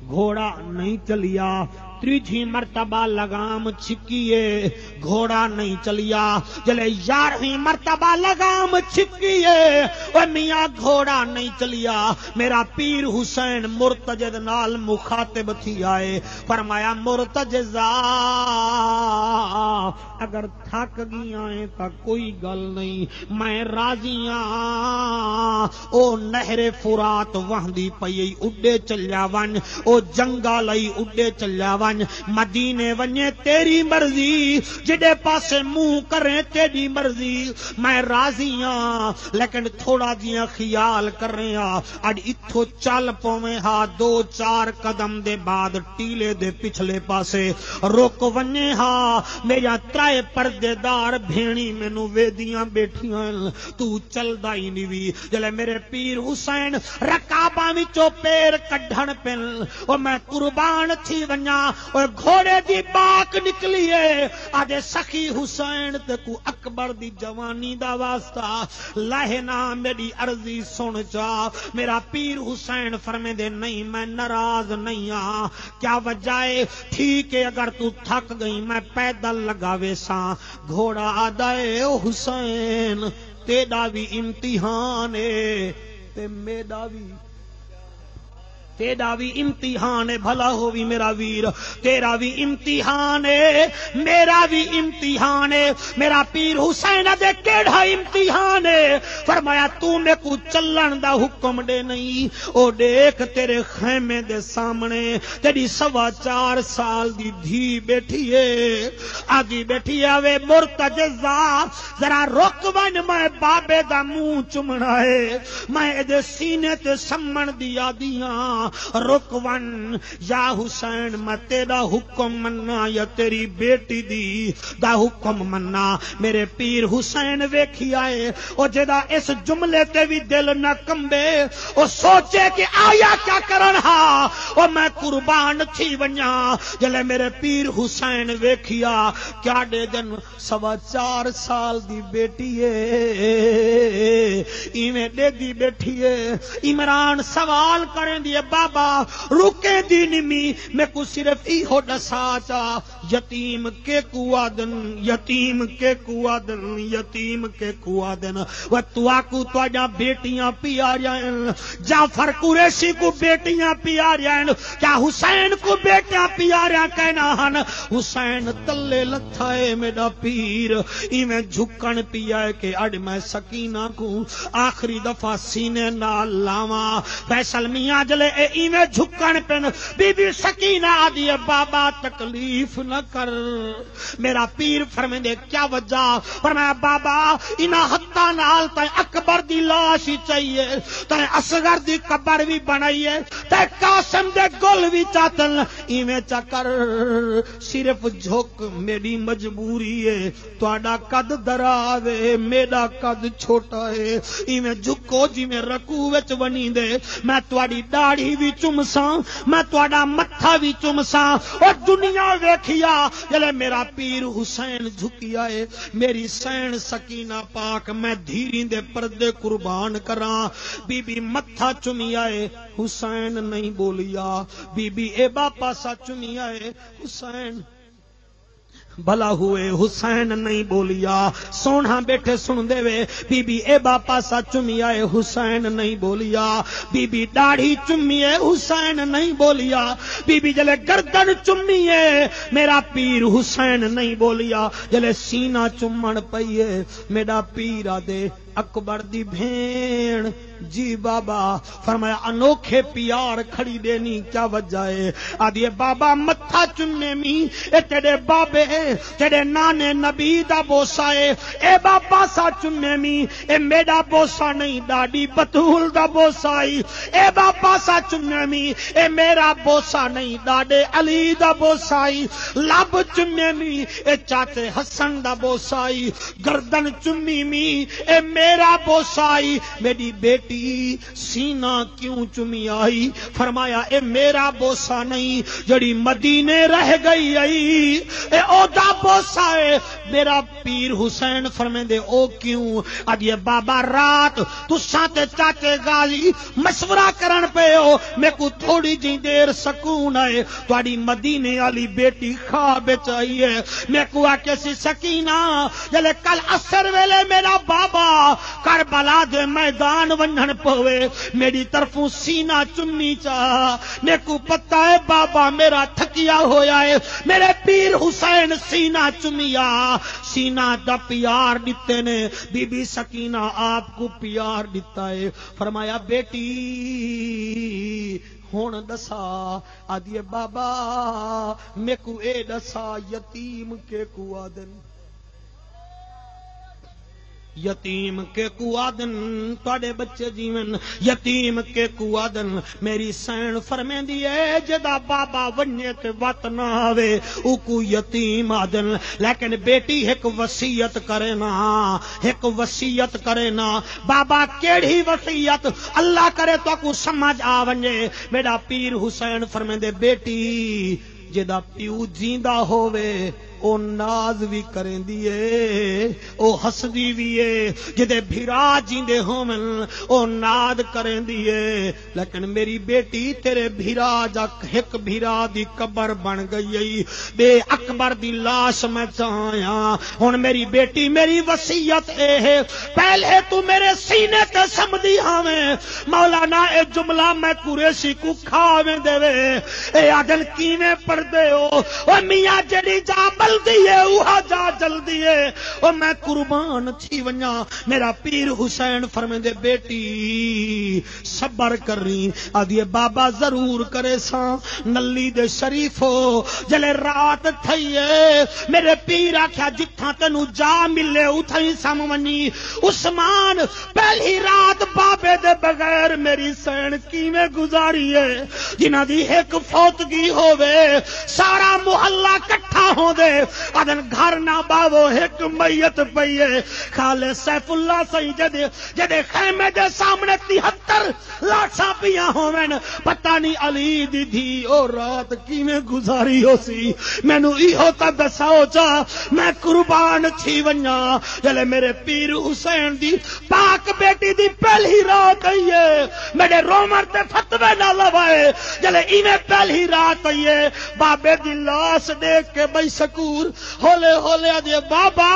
گھوڑا نہیں چلیا تیجی مرتبہ لگام چھکیے گھوڑا نہیں چلیا جلے 11ویں مرتبہ لگام چھکیے او میاں گھوڑا نہیں چلیا میرا پیر حسین مرتجد نال مخاطب تھی آئے فرمایا مرتجزا اگر تھک گیا ہے تا کوئی گل نہیں میں راضیاں او نہر فرات وہندی پئی اڈے چلیا ون او جنگا لئی اڈے چلیا ون مدینے ونجے تیری مرضی جڑے پاسے منہ کریں تیری مرضی میں راضی ہاں لیکن تھوڑا جیاں خیال کر رہے ہاں اج اتھو چل پویں ہاں 2-4 قدم دے بعد ٹیلے دے پچھلے پاسے رک ونجے ہاں میرا ترائے پردے دار بھیڑی مینوں ویدیاں بیٹھیاں تو چلدا ہی نہیں وی جلے میرے پیر حسین رکاباں وچوں پیر کڈھن پن او میں قربان تھی ونجا اور گھوڑے دی باک نکلی ہے آدھے سخی حسین تے کو اکبر دی جوانی دا واسطہ لہنا میری عرضی سن چا میرا پیر حسین فرمے دے نہیں میں ناراض نہیں ہاں کیا وجہ ہے ٹھیک ہے اگر تو تھک گئی میں پیدل لگاوے ساں گھوڑا آدھے او حسین تیرا بھی امتحان ہے تے میرا بھی تیرا بھی امتحان ہے بھلا ہووی میرا ویر تیرا بھی امتحان ہے میرا بھی امتحان ہے میرا پیر حسین دے کیڑا امتحان ہے فرمایا تو میں کو چلن دا حکم دے نہیں او دیکھ تیرے خیمے دے سامنے تیری 4.25 سال دی دھی بیٹھی ہے آدھی بیٹھی ہے وے مرتجزا ذرا رک ون میں بابے دا منہ چمنا ہے میں دے سینے تے سمن دی آدیاں رکون یا حسین میں تیرا حکم مننا یا تیری بیٹی دی دا حکم مننا میرے پیر حسین ویکھی آئے او جدا اس جملے تے بھی دل نہ کمبے او سوچے کہ آیا کیا کرن ہا او میں قربان تھی ونیا جلے میرے پیر حسین ویکھیا کیا دے دن 4.25 سال دی بیٹی ہے ایویں دے دی بیٹھی ہے عمران سوال کریں دی بابا رکے دی نمی میں کو صرف ای ہو دسا چا یتیم کے کوادن یتیم کے کوادن یتیم کے کوادن و تو آکو تو آجا بیٹیاں پیاریاں جعفر قریشی کو بیٹیاں پیاریاں کیا حسین کو بیٹیاں پیاریاں کہنا ہن حسین تلے لتھائے میرا پیر ایویں جھکن پیائے کہ اڈ میں سکینہ کو آخری دفعہ سینے نال لاواں فیصل میاں جلے اے ایویں جھکن پن بی بی سکینہ آدھی ہے بابا تکلیف نہ کر. میرا پیر فرمیندے کیا وجہ؟ فرمایا بابا انہاں ہتھاں نال تے اکبر دی لاش ہی چاہیے تے اصغر دی قبر بھی بنائیے تے قاسم دے گل بھی چاتن ایویں چا کر. صرف جھک میری مجبوری ہے تہاڈا قد دراز ہے میرا قد چھوٹا ہے ایویں جھکو جویں رکوع وچ بنی دے میں تہاڈی داڑھی بھی چمساں میں تہاڈا متھا بھی چمساں او دنیا ویکھیا جلے میرا پیر حسین جھکیا ہے میری سین سکینہ پاک میں دھیری دے پردے قربان کراں. بی بی متھا چمیا ہے حسین نہیں بولیا. بی بی اے باپا سا چمیا ہے حسین بھلا ہوئے حسین نہیں بولیا. سونا بیٹھے سن دے وے بی بی اے باپا سا چمیا ہے حسین نہیں بولیا. بی بی داڑھی چمی ہے حسین نہیں بولیا. بی بی جلے گردن چمی ہے میرا پیر حسین نہیں بولیا. جلے سینہ چمن پئی ہے میرا پیر آدے اکبر دی بھین جی بابا. فرمایا انوکھے پیار کھڑی دینی کیا وجہ ہے؟ آدھی بابا متھا چمنے می اے تیرے بابے تیرے نانے نبی دا بوسا ہے اے بابا سا چمنے می اے میرا بوسا نہیں ڈاڈی بطول دا بوسا ہے. اے بابا سا چمنے می اے میرا بوسا نہیں ڈاڈے علی دا بوسا ہے. لب چمنے می اے چاچے حسن دا بوسا ہے. گردن چمی می اے میرا بوسا ہے. میری بیٹی سینہ کیوں چمی آئی؟ فرمایا اے میرا بوسا نہیں جڑی مدینے رہ گئی آئی اے او دا بوسا ہے میرا پیر حسین فرمیندے او کیوں؟ آدھیے بابا رات تساں تے چاچے غازی مشورہ کرن پے ہو میں کو تھوڑی جی دیر سکون ہے تواڈی مدینے والی بیٹی خواب وچ آئی ہے. میں کو آکے سی سکینہ جلے کل عصر ویلے میرا بابا کربلا دے میدان ونجن پوے میری طرفوں سینہ چننی چاہ. میں کو پتہ ہے بابا میرا تھکیا ہویا ہے میرے پیر حسین سینہ چمیا سینہ دا پیار دیتے نے. بی بی سکینہ آپ کو پیار دیتا ہے. فرمایا بیٹی ہون دسا. آدھیے بابا میں کو اے دسا یتیم کے کو آدن یتیم کے کو آدن تواڈے بچے جیون یتیم کے کو آدن. میری سین فرمیندی ہے جدا بابا ونجے تے وط نہ آوے او کو یتیم آدن. لیکن بیٹی ایک وصیت کرے نا ایک وصیت کرے نا. بابا کیڑی وصیت؟ اللہ کرے تو کو سمجھ آ ونجے. میرا پیر حسین فرمیندے بیٹی جدا پیو جیندا ہووے او ناز بھی کریں دیئے او ہسدی بھی ہے. جدے بھیرا جیندے ہومن او ناد کریں دیئے. لیکن میری بیٹی تیرے بھیرا جا ایک بھیرا دی قبر بن گئی بے اکبر دی لاش میں چاہیا. ہن میری بیٹی میری وصیت اے ہے پہلے تو میرے سینے تے سمدی ہاویں مولانا اے جملہ میں قریشی کو کھاویں دے وے اے آدن کیویں پردے ہو او میاں جڑی جا دیے اوہا جا جلدی ہے او میں قربان تھی ونیا. میرا پیر حسین فرمیندے بیٹی صبر کری. آدھیے بابا ضرور کرے سا نلی دے شریفو جلے رات تھئیے میرے پیر آکھیا جتھاں تینوں جا ملے اتھائی سم ونی. عثمان پہلی رات بابے دے بغیر میری سین کیویں گزاری ہے جنہاں دی ایک فوتگی ہووے سارا محلہ کٹھا ہو دے آدن گھر نہ باو ایک میت پئیے. خالے سیف اللہ سی جدے خیمے دے سامنے 73 لاشاں پیاں ہوویں پتہ نہیں علی دی دھی او رات کیویں گزاری ہو سی. مینوں ایہو تا دساؤ چا میں قربان تھی ونجا جلے میرے پیر حسین دی پاک بیٹی دی پہلی رات آئیے میرے رومر تے فتوے نہ لوائے جلے ایویں پہلی رات آئیے بابے دی لاش دیکھ کے بھائی سکور ہولے ہولے آدھے بابا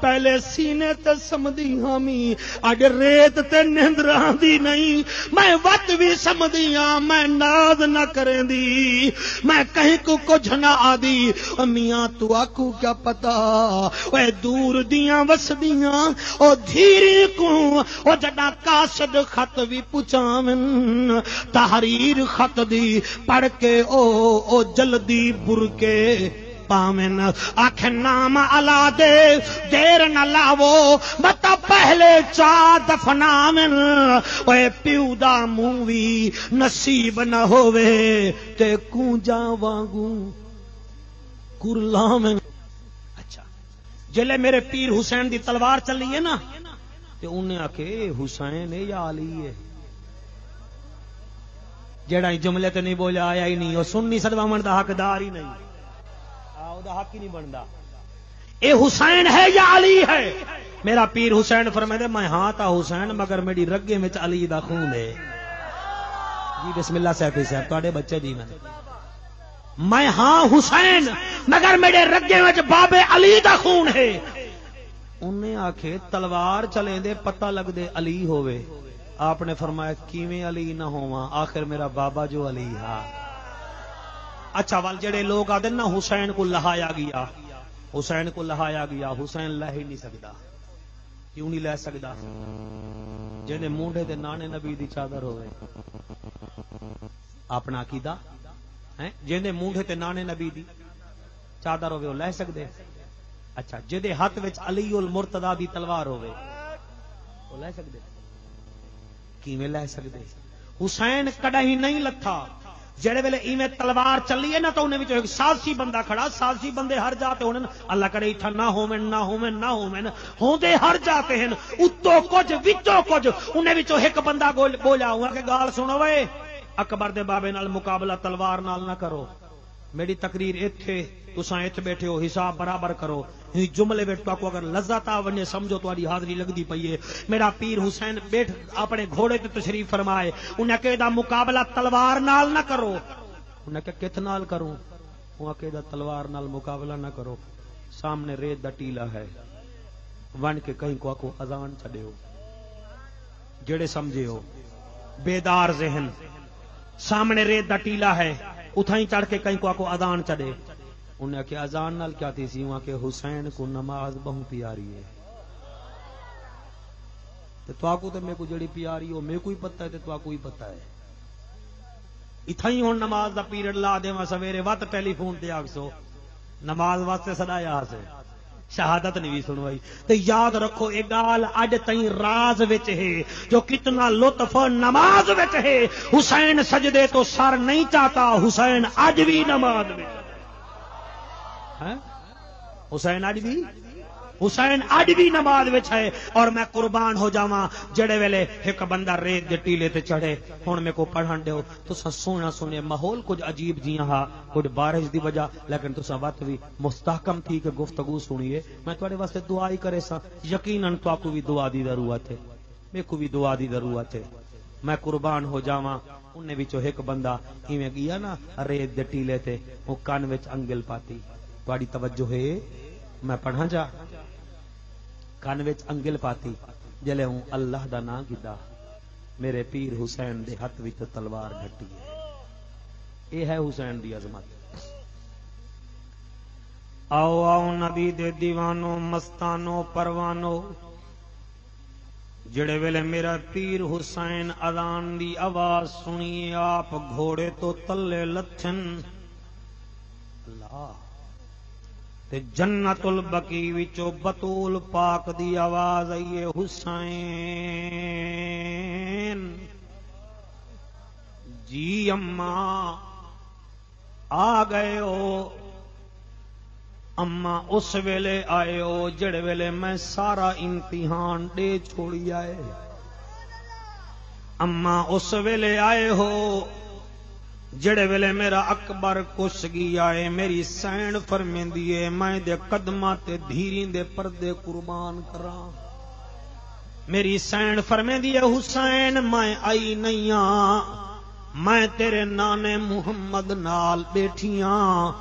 پہلے سینے تے سمدھی ہامی اج ریت تے نیندراں دی نہیں میں وت بھی سمدھی ہاں میں ناز نہ کریں دی میں کہیں کو کچھ نہ آدی میاں تو آکو کیا پتا اے دور دیاں وسدیاں او دھیری کو او جڑا قاصد خط بھی پچاون تحریر خط دی پڑھ کے او جلدی برکے پامن آنکھ نام علا دے دیر نہ لاو بتا پہلے چا دفنامن اوے پیو دا مووی نصیب نہ ہووے تے کونجا وانگو کرلامن اچھا جلے میرے پیر حسین دی تلوار چلی ہے نا تے انہیں آکے حسین ہے یا علی ہے جیڑا جملے تے نہیں بولیا آیا ہی نہیں وہ سننی صدوامن دا حقدار ہی نہیں دا حق ہی نہیں بندا اے حسین ہے یا علی ہے میرا پیر حسین فرمائے میں ہاں تا حسین مگر میری رگے میں علی دا خون ہے جی بسم اللہ سیفی صاحب تواڈے بچے جی میں ہاں حسین مگر میرے رگے میں بابے علی دا خون ہے انہیں آکھے تلوار چلے دے پتہ لگ دے علی ہوئے آپ نے فرمایا کیویں علی نہ ہواں آخر میرا بابا جو علی ہاں اچھا وال جڑے لوگ آدھے نا حسین کو لہایا گیا حسین کو لہایا گیا حسین لہ ہی نہیں سکتا کیوں نہیں لہ سکتا جنے مونڈے تے نانے نبی دی چادر ہوئے اپنا عقیدہ ہیں جنے مونڈے تے نانے نبی دی چادر ہوئے وہ لہ سکتے اچھا جدے ہاتھ وچ علی المرتضی دی تلوار ہوئے وہ لہ سکتے کیویں لہ سکتے حسین کڑا ہی نہیں لتھا جڑے ویلے ایویں تلوار چلی ہے نا تو انہیں ایک سازشی بندہ کھڑا سازشی بندے ہر جاتے ہونے اللہ کرے اتھا نہ ہومن نہ ہومن نہ ہومن ہوندے ہر جاتے ہیں اتو کچھ وچوں کچھ انہیں وچوں ایک بندہ بولا ہوا کہ گال سنو وے اکبر دے بابے نال مقابلہ تلوار نال نہ کرو میری تقریر ایتھے تساں ایتھے بیٹھے ہو حساب برابر کرو جملے بیٹھ تو اگر لذت آ ونے سمجھو تہاڈی حاضری لگدی پئی ہے میرا پیر حسین بیٹھ اپنے گھوڑے تے تشریف فرمائے انہیں کہ دا مقابلہ تلوار نال نہ کرو انہیں کہ کت نال کروں انہیں کہ دا تلوار نال مقابلہ نہ کرو سامنے ریت دا ٹیلا ہے ون کے کہیں کو اذان چڑے ہو جڑے سمجھے ہو بیدار ذہن سامنے ریت دا ٹیلا ہے اتھائی چڑھ کے کہیں کو اذان چڑے انہیں کہ اذان نال کیا تھی سی وہاں کہ حسین کو نماز بہت پیاری ہے تو آکو تو میں کو جڑی پیاری ہو میں کوئی پتہ ہے تو آکو ہی پتہ ہے اتھائی ہون نماز دا پیریڈ لا دے وہاں سویرے وقت ٹیلی فون تے آکسو نماز واسطے سدایا سے شہادت نہیں بھی سنوائی تو یاد رکھو ایک گال اج تئیں راز وچ ہے جو کتنا لطف نماز وچ ہے حسین سجدے تو سر نہیں چاہتا حسین اج بھی نماز میں حسین اج بھی نماز وچ ہے اور میں قربان ہو جاواں جڑے ویلے ایک بندہ ریت دے ٹیلے تے چڑھے ہن میں کو پڑھن دیو تساں سونا سنے ماحول کچھ عجیب جیاں ہا کچھ بارش دی وجہ لیکن تساں وقت بھی مستحکم تھی کہ گفتگو سنیے میں تواڈے واسطے دعا ہی کرے سا یقیناً تو کو بھی دعا دی ضرورت ہے میں کو بھی دعا دی ضرورت ہے میں قربان ہو جاواں انہیں وچوں ایک بندہ ایویں گیا نا ریت دے ٹیلے تے او کان وچ انگل پاتی تواڈی توجہ ہے میں پڑھاں جا کان وچ انگل پاتی جلے ہوں اللہ دا نام کیتا میرے پیر حسین دے ہاتھ وچ تلوار گھٹی ہے اے ہے حسین دی عظمت آؤ آؤ نبی دے دیوانو مستانو پروانو جڑے ویلے میرا پیر حسین اذان دی آواز سنی آپ گھوڑے تو تلے لتھن اللہ تے جنت البقی وچوں بطول پاک دی آواز آئیے حسین جی اماں آ گئے ہو اماں اس ویلے آئے ہو جڑے ویلے میں سارا امتحان دے چھوڑی آئے اماں اس ویلے آئے ہو جڑے ویلے میرا اکبر کش گیا ہے میری سین فرمیندی ہے میں دے قدماں تے دھیریں دے پردے قربان کراں میری سین فرمیندی ہے حسین میں آئی نہیں ہاں میں تیرے نانے محمد نال بیٹھیاں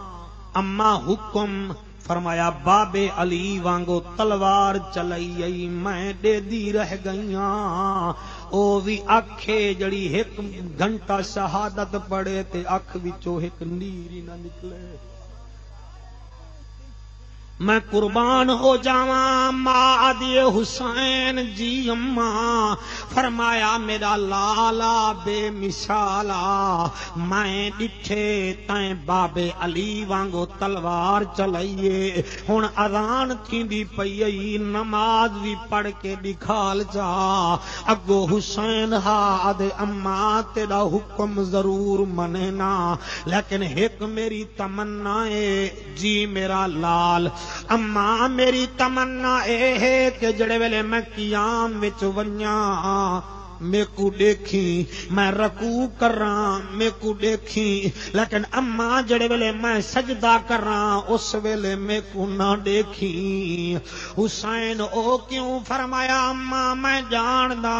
اما حکم فرمایا بابے علی وانگو تلوار چلائی میں دے دی رہ گئیاں او بھی اکھے جڑی ایک گھنٹہ شہادت پڑے تے اکھ وچوں ایک نیر ہی نہ نکلے میں قربان ہو جاواں ماں دی حسین جی اماں فرمایا میرا لالا بے مثالا میں ڈٹھے تائیں بابے علی وانگو تلوار چلائیے ہن اذان تھیندی پئی نماز بھی پڑھ کے دکھال جا اگو حسین ہا دے اماں تیرا حکم ضرور مننا لیکن ایک میری تمنا ہے جی میرا لال اماں میری تمنا اے ہے کہ جڑے ویلے میں قیام وچ ونجاں میں کو دیکھی میں رکوع کراں میں کو دیکھی لیکن اماں جڑے ویلے میں سجدہ کراں اس ویلے میں کو نہ دیکھی حسین او کیوں فرمایا اماں میں جاندا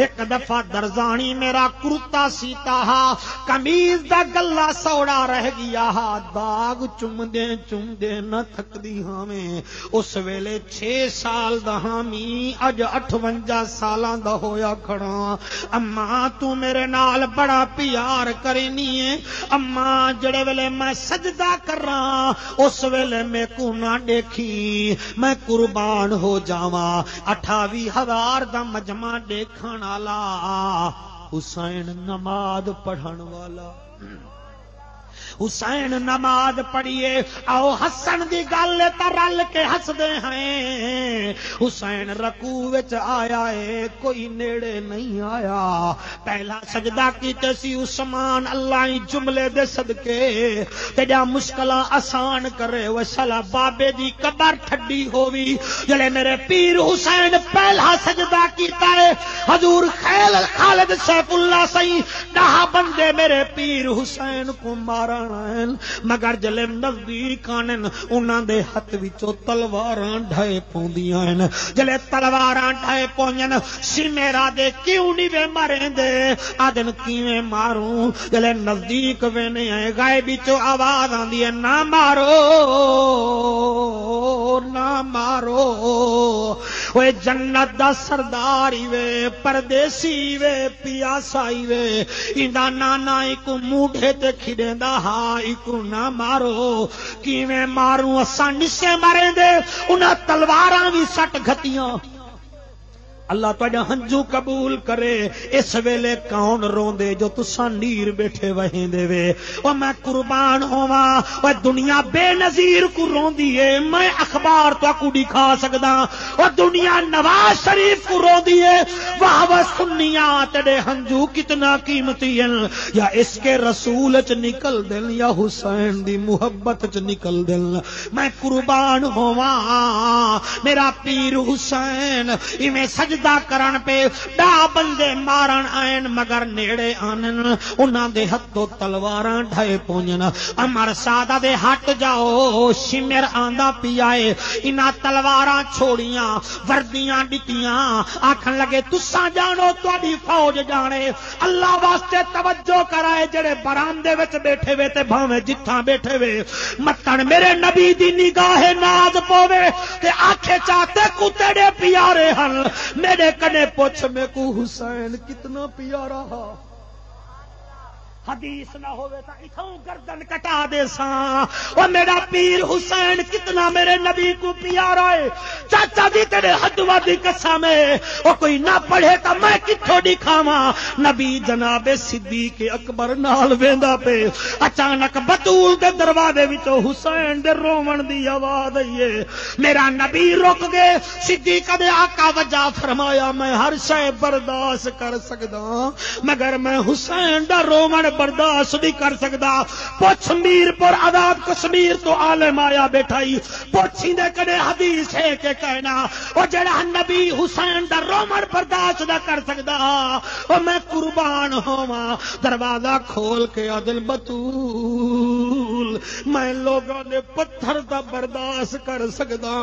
ایک دفعہ درزانی میرا کرتا سیتا ہا قمیض دا گلا سوڑا رہ گیا ہا داغ چمدے نہ تھکدی ہاں میں اس ویلے 6 سال دا ہامی اج 58 سالاں دا ہویا کھڑا اماں تو میرے نال بڑا پیار کرنی ہے اماں جڑے ویلے میں سجدہ کراں اس ویلے میں کو نہ دیکھی میں قربان ہو جاواں 28,000 دا مجمع دیکھن والا حسین نماز پڑھن والا حسین نماز پڑھیے آؤ حسن دی گل تے رل کے ہس دے ہیں حسین رکوع وچ آیا ہے کوئی نیڑے نہیں آیا پہلا سجدہ کیتے سی عثمان اللہ ہی جملے دے صدقے تیرا مشکلاں آسان کرے وشلا بابے دی قبر ٹھڈی ہووی جڑے میرے پیر حسین پہلا سجدہ کیتا ہے حضور خالد سیف اللہ سی 10 بندے میرے پیر حسین کو مارن مگر جلے نزدیک آنن انہاں دے ہاتھ وچوں تلواراں ڈھائے پوندیاں ہیں جلے تلواراں ڈھائے پوندیاں سی میرا دے کیوں نہیں وے مریں دے آدن کیویں ماروں جلے نزدیک وینے آئے غائب وچوں آواز آندی ہے نہ مارو نہ مارو اوے جنت دا سرداری وے پردیسی وے پیاسائی وے ایندا نانا ایک موڈھے تے کھڑیندا ہا ایکو نہ مارو کیویں ماروں اساں نسے مارے دے انہاں تلواراں بھی سٹ گھتیاں اللہ تہاڈا ہنجو قبول کرے اس ویلے کون روندے جو تساں نیر بیٹھے وہیندے وے او میں قربان ہوواں او دنیا بے نظیر کو روندی ہے میں اخبار تو کو دکھا سکدا او دنیا نواز شریف کو روندی ہے واہ واہ سنیاں تیرے ہنجو کتنا قیمتی ہیں یا اس کے رسول وچ نکل دل یا حسین دی محبت وچ نکل دل میں قربان ہوواں میرا پیر حسین ایویں سجدہ کرن پہ 10 بندے مارن آئن مگر نیڑے آنن انہاں دے ہتھوں تلواراں ڈھائے پونجن امر سادہ دے ہٹ جاؤ شمر آندا پیائے انہاں تلواراں چھوڑیاں وردیاں ڈٹیاں آکھن لگے تساں جانو تہاڈی فوج جانے اللہ واسطے توجہ کرائے جڑے برامدے وچ بیٹھے وے تے بھاویں جتھاں بیٹھے وے متن میرے نبی دی نگاہ ناز پوے تے آکھے چاہتے کو تیرے پیارے ہن میرے کنے پوچھ میں کو حسین کتنا پیارا ہا حدیث نہ ہوئے تا اتھوں گردن کٹا دے ساں او میرا پیر حسین کتنا میرے نبی کو پیارا ہے چاچا دی تیرے حدوہ دی قسم ہے او کوئی نہ پڑھے تا میں کتھوں دکھاواں نبی جناب صدیق اکبر نال ویندا پے اچانک بطول دے دروازے وچوں حسین دے روون دی آواز آئی ہے میرا نبی رک گئے صدیق دے آقا وجہ فرمایا میں ہر شے برداشت کر سکدا مگر میں حسین دا روون برداشت نہیں کر سکتا پوچھ میر پر عذاب کشمیر تو عالم آیا بیٹھائی پوچھی دے کنے حدیث ہے کہ کہنا وہ جڑا نبی حسین دا رومن برداشت نہ کر سکتا وہ میں قربان ہوواں دروازہ کھول کے عدل بطول میں لوگوں نے پتھر دا برداشت کر سکدا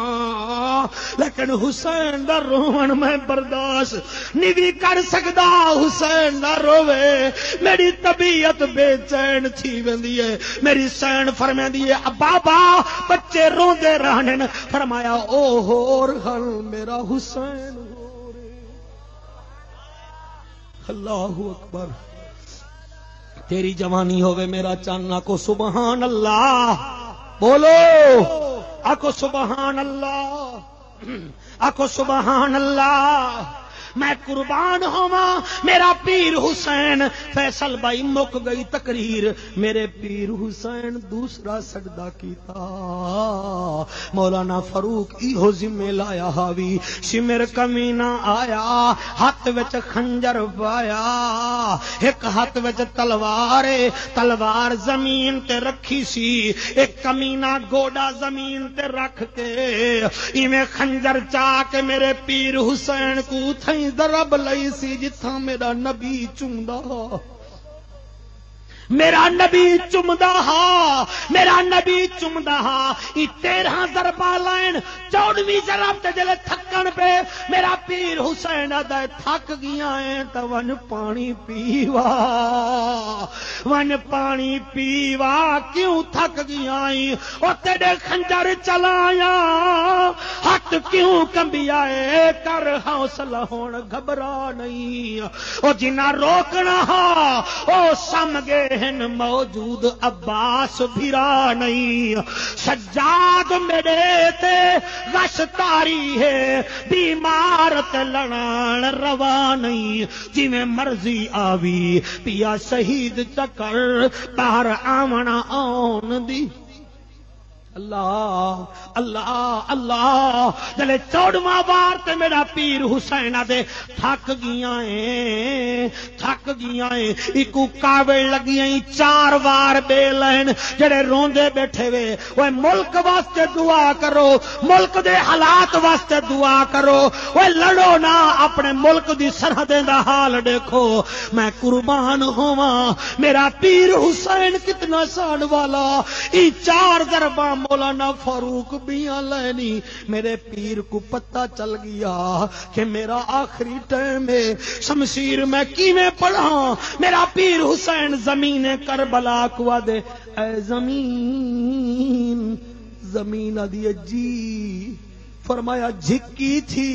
لیکن حسین دا روون میں برداشت نہیں کر سکدا حسین دا روے میری طبیعت بے چین تھی ویندی ہے میری سین فرمیندی ہے بابا بچے روندے رہن فرمایا او ہور ہل میرا حسین ہو رے اللہ اکبر تیری جوانی ہوئے میرا چانا کو سبحان اللہ بولو آکو سبحان اللہ آکو سبحان اللہ میں قربان ہوا میرا پیر حسین فیصل بھائی مک گئی تقریر میرے پیر حسین دوسرا سجدہ کیتا مولانا فاروق ایہو ذمہ لایا حاوی شمر کمینہ آیا ہاتھ وچ خنجر پایا ایک ہاتھ وچ تلوار زمین تے رکھی سی ایک کمینہ گوڑا زمین تے رکھ کے ایویں خنجر چا کے میرے پیر حسین کو تھئی درب لئی سی جتھاں میرا نبی چمدا میرا نبی چمدا ہا میرا نبی چمدا ہا 13 ضربہ لائن 14ویں ضرب تے جلے تھکن پہ میرا پیر حسین ادا تھک گیا ہے تو ون پانی پیوا کیوں تھک گیا ہے او تیرے خنجر چلایا ہاتھ کیوں کمبیا ہے کر حوصلہ ہون گھبرا نہیں او جنہ روکنا ہا او سم گے موجود عباس بھرا نہیں سجاد میرے تے غش تاری ہے بیمار تے لڑان روا نہیں جی میں مرضی آوی پیا شہید چکر باہر آونا آن دی اللہ اللہ اللہ جلے 14واں بار تے میرا پیر حسین دے تھک گیا ایکو کاوڑ لگی 4 وار بے لین جڑے روندے بیٹھے وے اوے ملک واسطے دعا کرو ملک دے حالات واسطے دعا کرو اوے لڑو نا اپنے ملک دی سرحدیں دا حال دیکھو میں قربان ہوواں میرا پیر حسین کتنا شان والا 4 ضرباں مولانا فاروق بیاں لینی میرے پیر کو پتہ چل گیا کہ میرا آخری ٹائم ہے شمشیر میں کیویں پڑھا میرا پیر حسین زمین کربلا کو دے اے زمین دی جی فرمایا جھکی تھی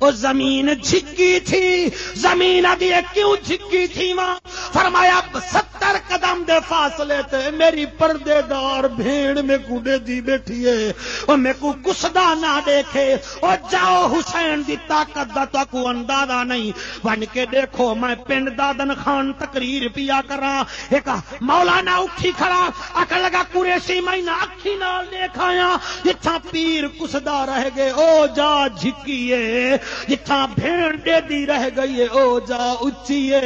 وہ زمین جھکی تھی زمین دی کیوں جھکی تھی ماں فرمایا 70 قدم دے فاصلے تے میری پردے دار بھیڑ میں کوڈے دی بیٹھی ہے اور میں کو کسدا نہ دیکھے اور جاؤ حسین دی طاقت دا تو کو اندازہ نہیں بن کے دیکھو میں پنڈ دادن خان تقریر پیا کراں ایک مولانا اٹھی کھڑا اکھ لگا قریشی میں نہ اکھی نال دیکھایا جتھاں پیر کسدا رہ گئے او جا جھکیے جتھاں بھیڑ دے دی رہ گئی ہے او جا اچھیے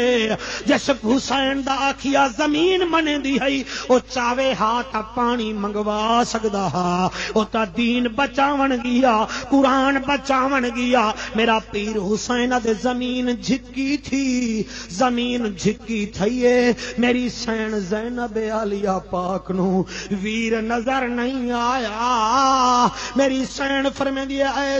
جس حسین دا آکھیا زمین منے دی ہے او چاوے ہاتھ پانی منگوا سکدا ہا او تا دین بچاون گیا قرآن بچاون گیا میرا پیر حسین دے زمین جھکی تھی زمین جھکی تھئیے میری سین زینب عالیہ پاک نو ویر نظر نہیں آیا میری سین فرمیندی اے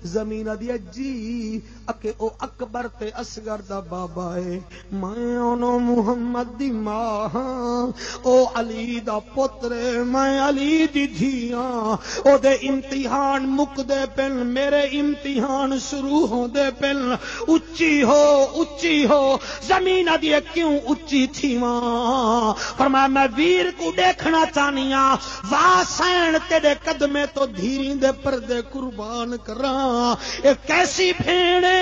زمین دی جی اکے او اکبر تے اصغر دا بابا ہے میں اونوں محمد دی ماں او علی دا پتر میں علی دی دھیاں او دے امتحان مک دے پن میرے امتحان شروع ہو دے پن اچھی ہو زمین دی کیوں اچھی تھی ماں فرمایا میں ویر کو دیکھنا چاہنیاں واہ سین تیرے قدمے تو دھیری دے پردے قربان کراں اے کیسی بھیڑے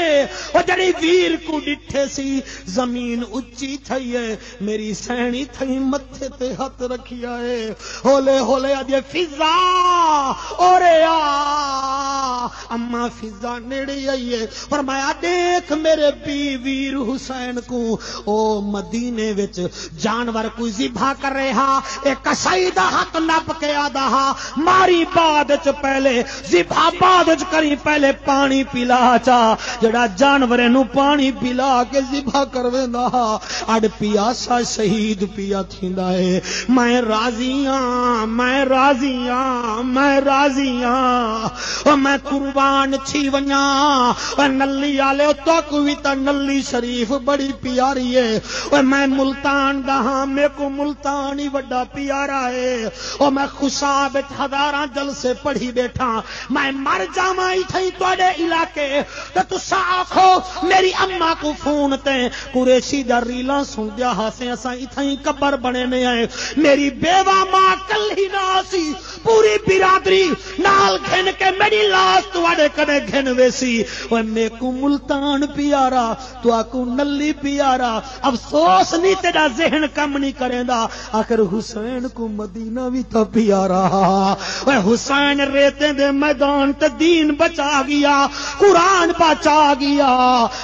او جڑی ویر کو ڈٹھے سی زمین اچھی تھئی ہے میری سینی تھئی متھے تے ہاتھ رکھیا ہے ہولے ہولے آدھے فضا اورے اما فضا نیڑے آئی ہے فرمایا دیکھ میرے بی ویر حسین کو او مدینے وچ جانور کوئی ذبح کر رہا ایک کسائی دا ہاتھ نپ کے آدھا ماری بعد چ پہلے ذبح بعد چ کری پہلے پہلے پانی پلا چا جڑا جانور نو پانی پلا کے ذبح کرویندا اڈ پیاسا شہید پیا تھیندا ہے میں راضی ہاں میں راضی ہاں میں راضی ہاں او میں قربان تھی ونجاں او نلی والے تک وی تے نلی شریف بڑی پیاری ہے او میں ملتان دا ہاں میرے کو ملتان ہی بڑا پیارا ہے او میں خوشاب ہزاراں جلسے پڑھی بیٹھا میں مر جاواں ایتھے تواڈے علاقے تے تساں آکھو میری اما کو فون تے قریشی دا ریلاں سن دیا ہاسے اساں ایتھے قبر بنے نے آئے میری بیوہ ماں کل ہی نہ سی پوری برادری نال گھن کے میری لاش تواڈے کنے گھن ویسی اوے میں کو ملتان پیارا تو آکو نلی پیارا افسوس نہیں تیرا ذہن کم نہیں کریندا آخر حسین کو مدینہ بھی تو پیارا اوے حسین ریتے دے میدان تے دین بچا گیا قرآن بچا گیا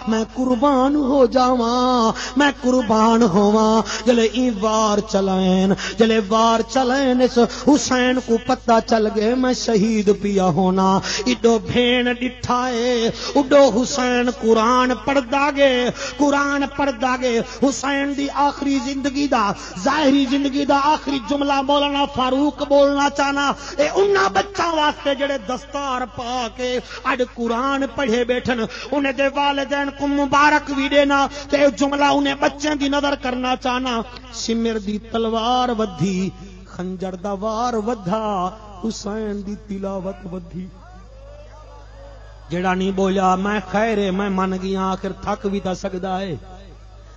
میں قربان ہو جاواں میں قربان ہوواں جلے ای وار چلائیں جلے وار چلائیں اس حسین کو پتہ چل گئے میں شہید پیا ہونا ایڈو بھین ڈٹھائے اڈو حسین قرآن پڑھدا گے قرآن پڑھدا گے حسین دی آخری زندگی دا ظاہری زندگی دا آخری جملہ مولانا فاروق بولنا چاہنا اے انہاں بچہ واسطے جڑے دستار پا کے اڈ قرآن پڑھے بیٹھن انہیں دے والدین کو مبارک بھی دینا تے جملہ انہیں بچوں دی نظر کرنا چاہنا سمر دی تلوار ودھی خنجر دا وار ودھا حسین دی تلاوت ودھی جڑا نہیں بولا میں خیر میں من گیا آخر تھک بھی تا سکدا ہے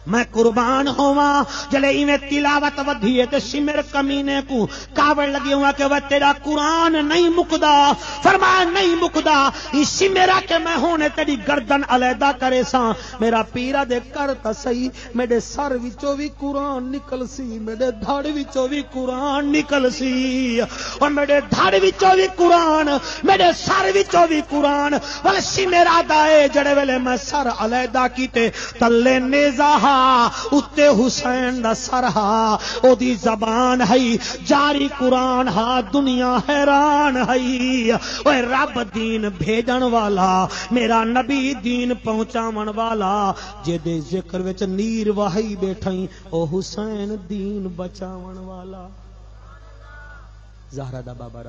میں قربان ہوواں جلے ایویں تلاوت ودھی ہے تے سمر کمینے کو کاوڑ لگی ہوا کہ وہ تیرا قرآن نہیں مکدا فرمایا نہیں مکدا اسی میرا کہ میں ہونے تیری گردن علیحدہ کرے ساں میرا پیرا دے کر تا صحیح میرے سر وچوں بھی قرآن نکل سی میرے دھڑ وچوں بھی قرآن نکل سی اور میرے دھڑ وچوں بھی قرآن میرے سر وچوں بھی قرآن ولی میرا دائے جڑے ویلے میں سر علیحدہ کیتے تلے نیزہ اتے حسین دا سر ہا او دی زبان ہے جاری قرآن ہا دنیا حیران ہے اوے رب دین بھیجن والا میرا نبی دین پہنچاون والا جے دے ذکر وچ نیر وحی بیٹھیں او حسین دین بچاون والا زہرا دا بابا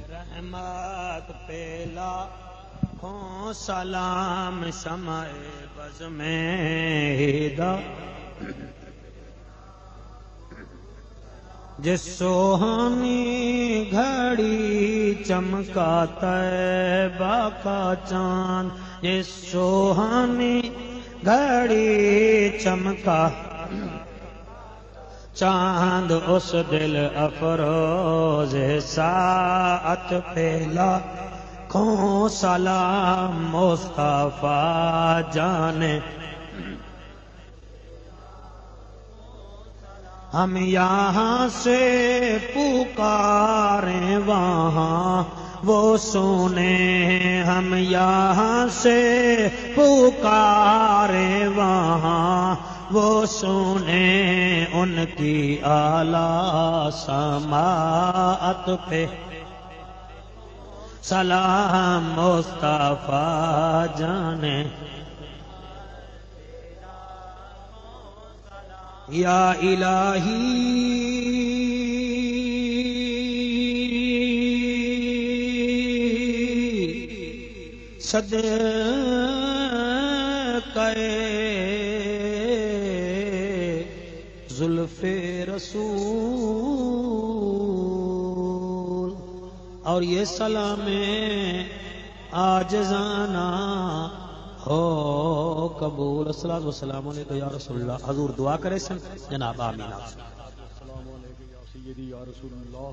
رحمت پہلا ہوں سلام شمع بز میں ہدا جس سوہانی گھڑی چمکا طیبہ کا چاند جس سوہانی گھڑی چمکا چاند اس دل افروز ساعت پہلا کھوں سلام مصطفیٰ جانے ہم یہاں سے پکاریں وہاں وہ سنے ہم یہاں سے پکاریں وہاں وہ سنے ان کی اعلیٰ سماعت پہ سلام مصطفیٰ جانے یا الہی صدقے زلف رسول اور یہ سلام عاجزانہ ہو قبول الصلاۃ والسلام علیکم یا رسول اللہ حضور دعا کرے سن جناب آمین السلام علیکم یا سیدی یا رسول اللہ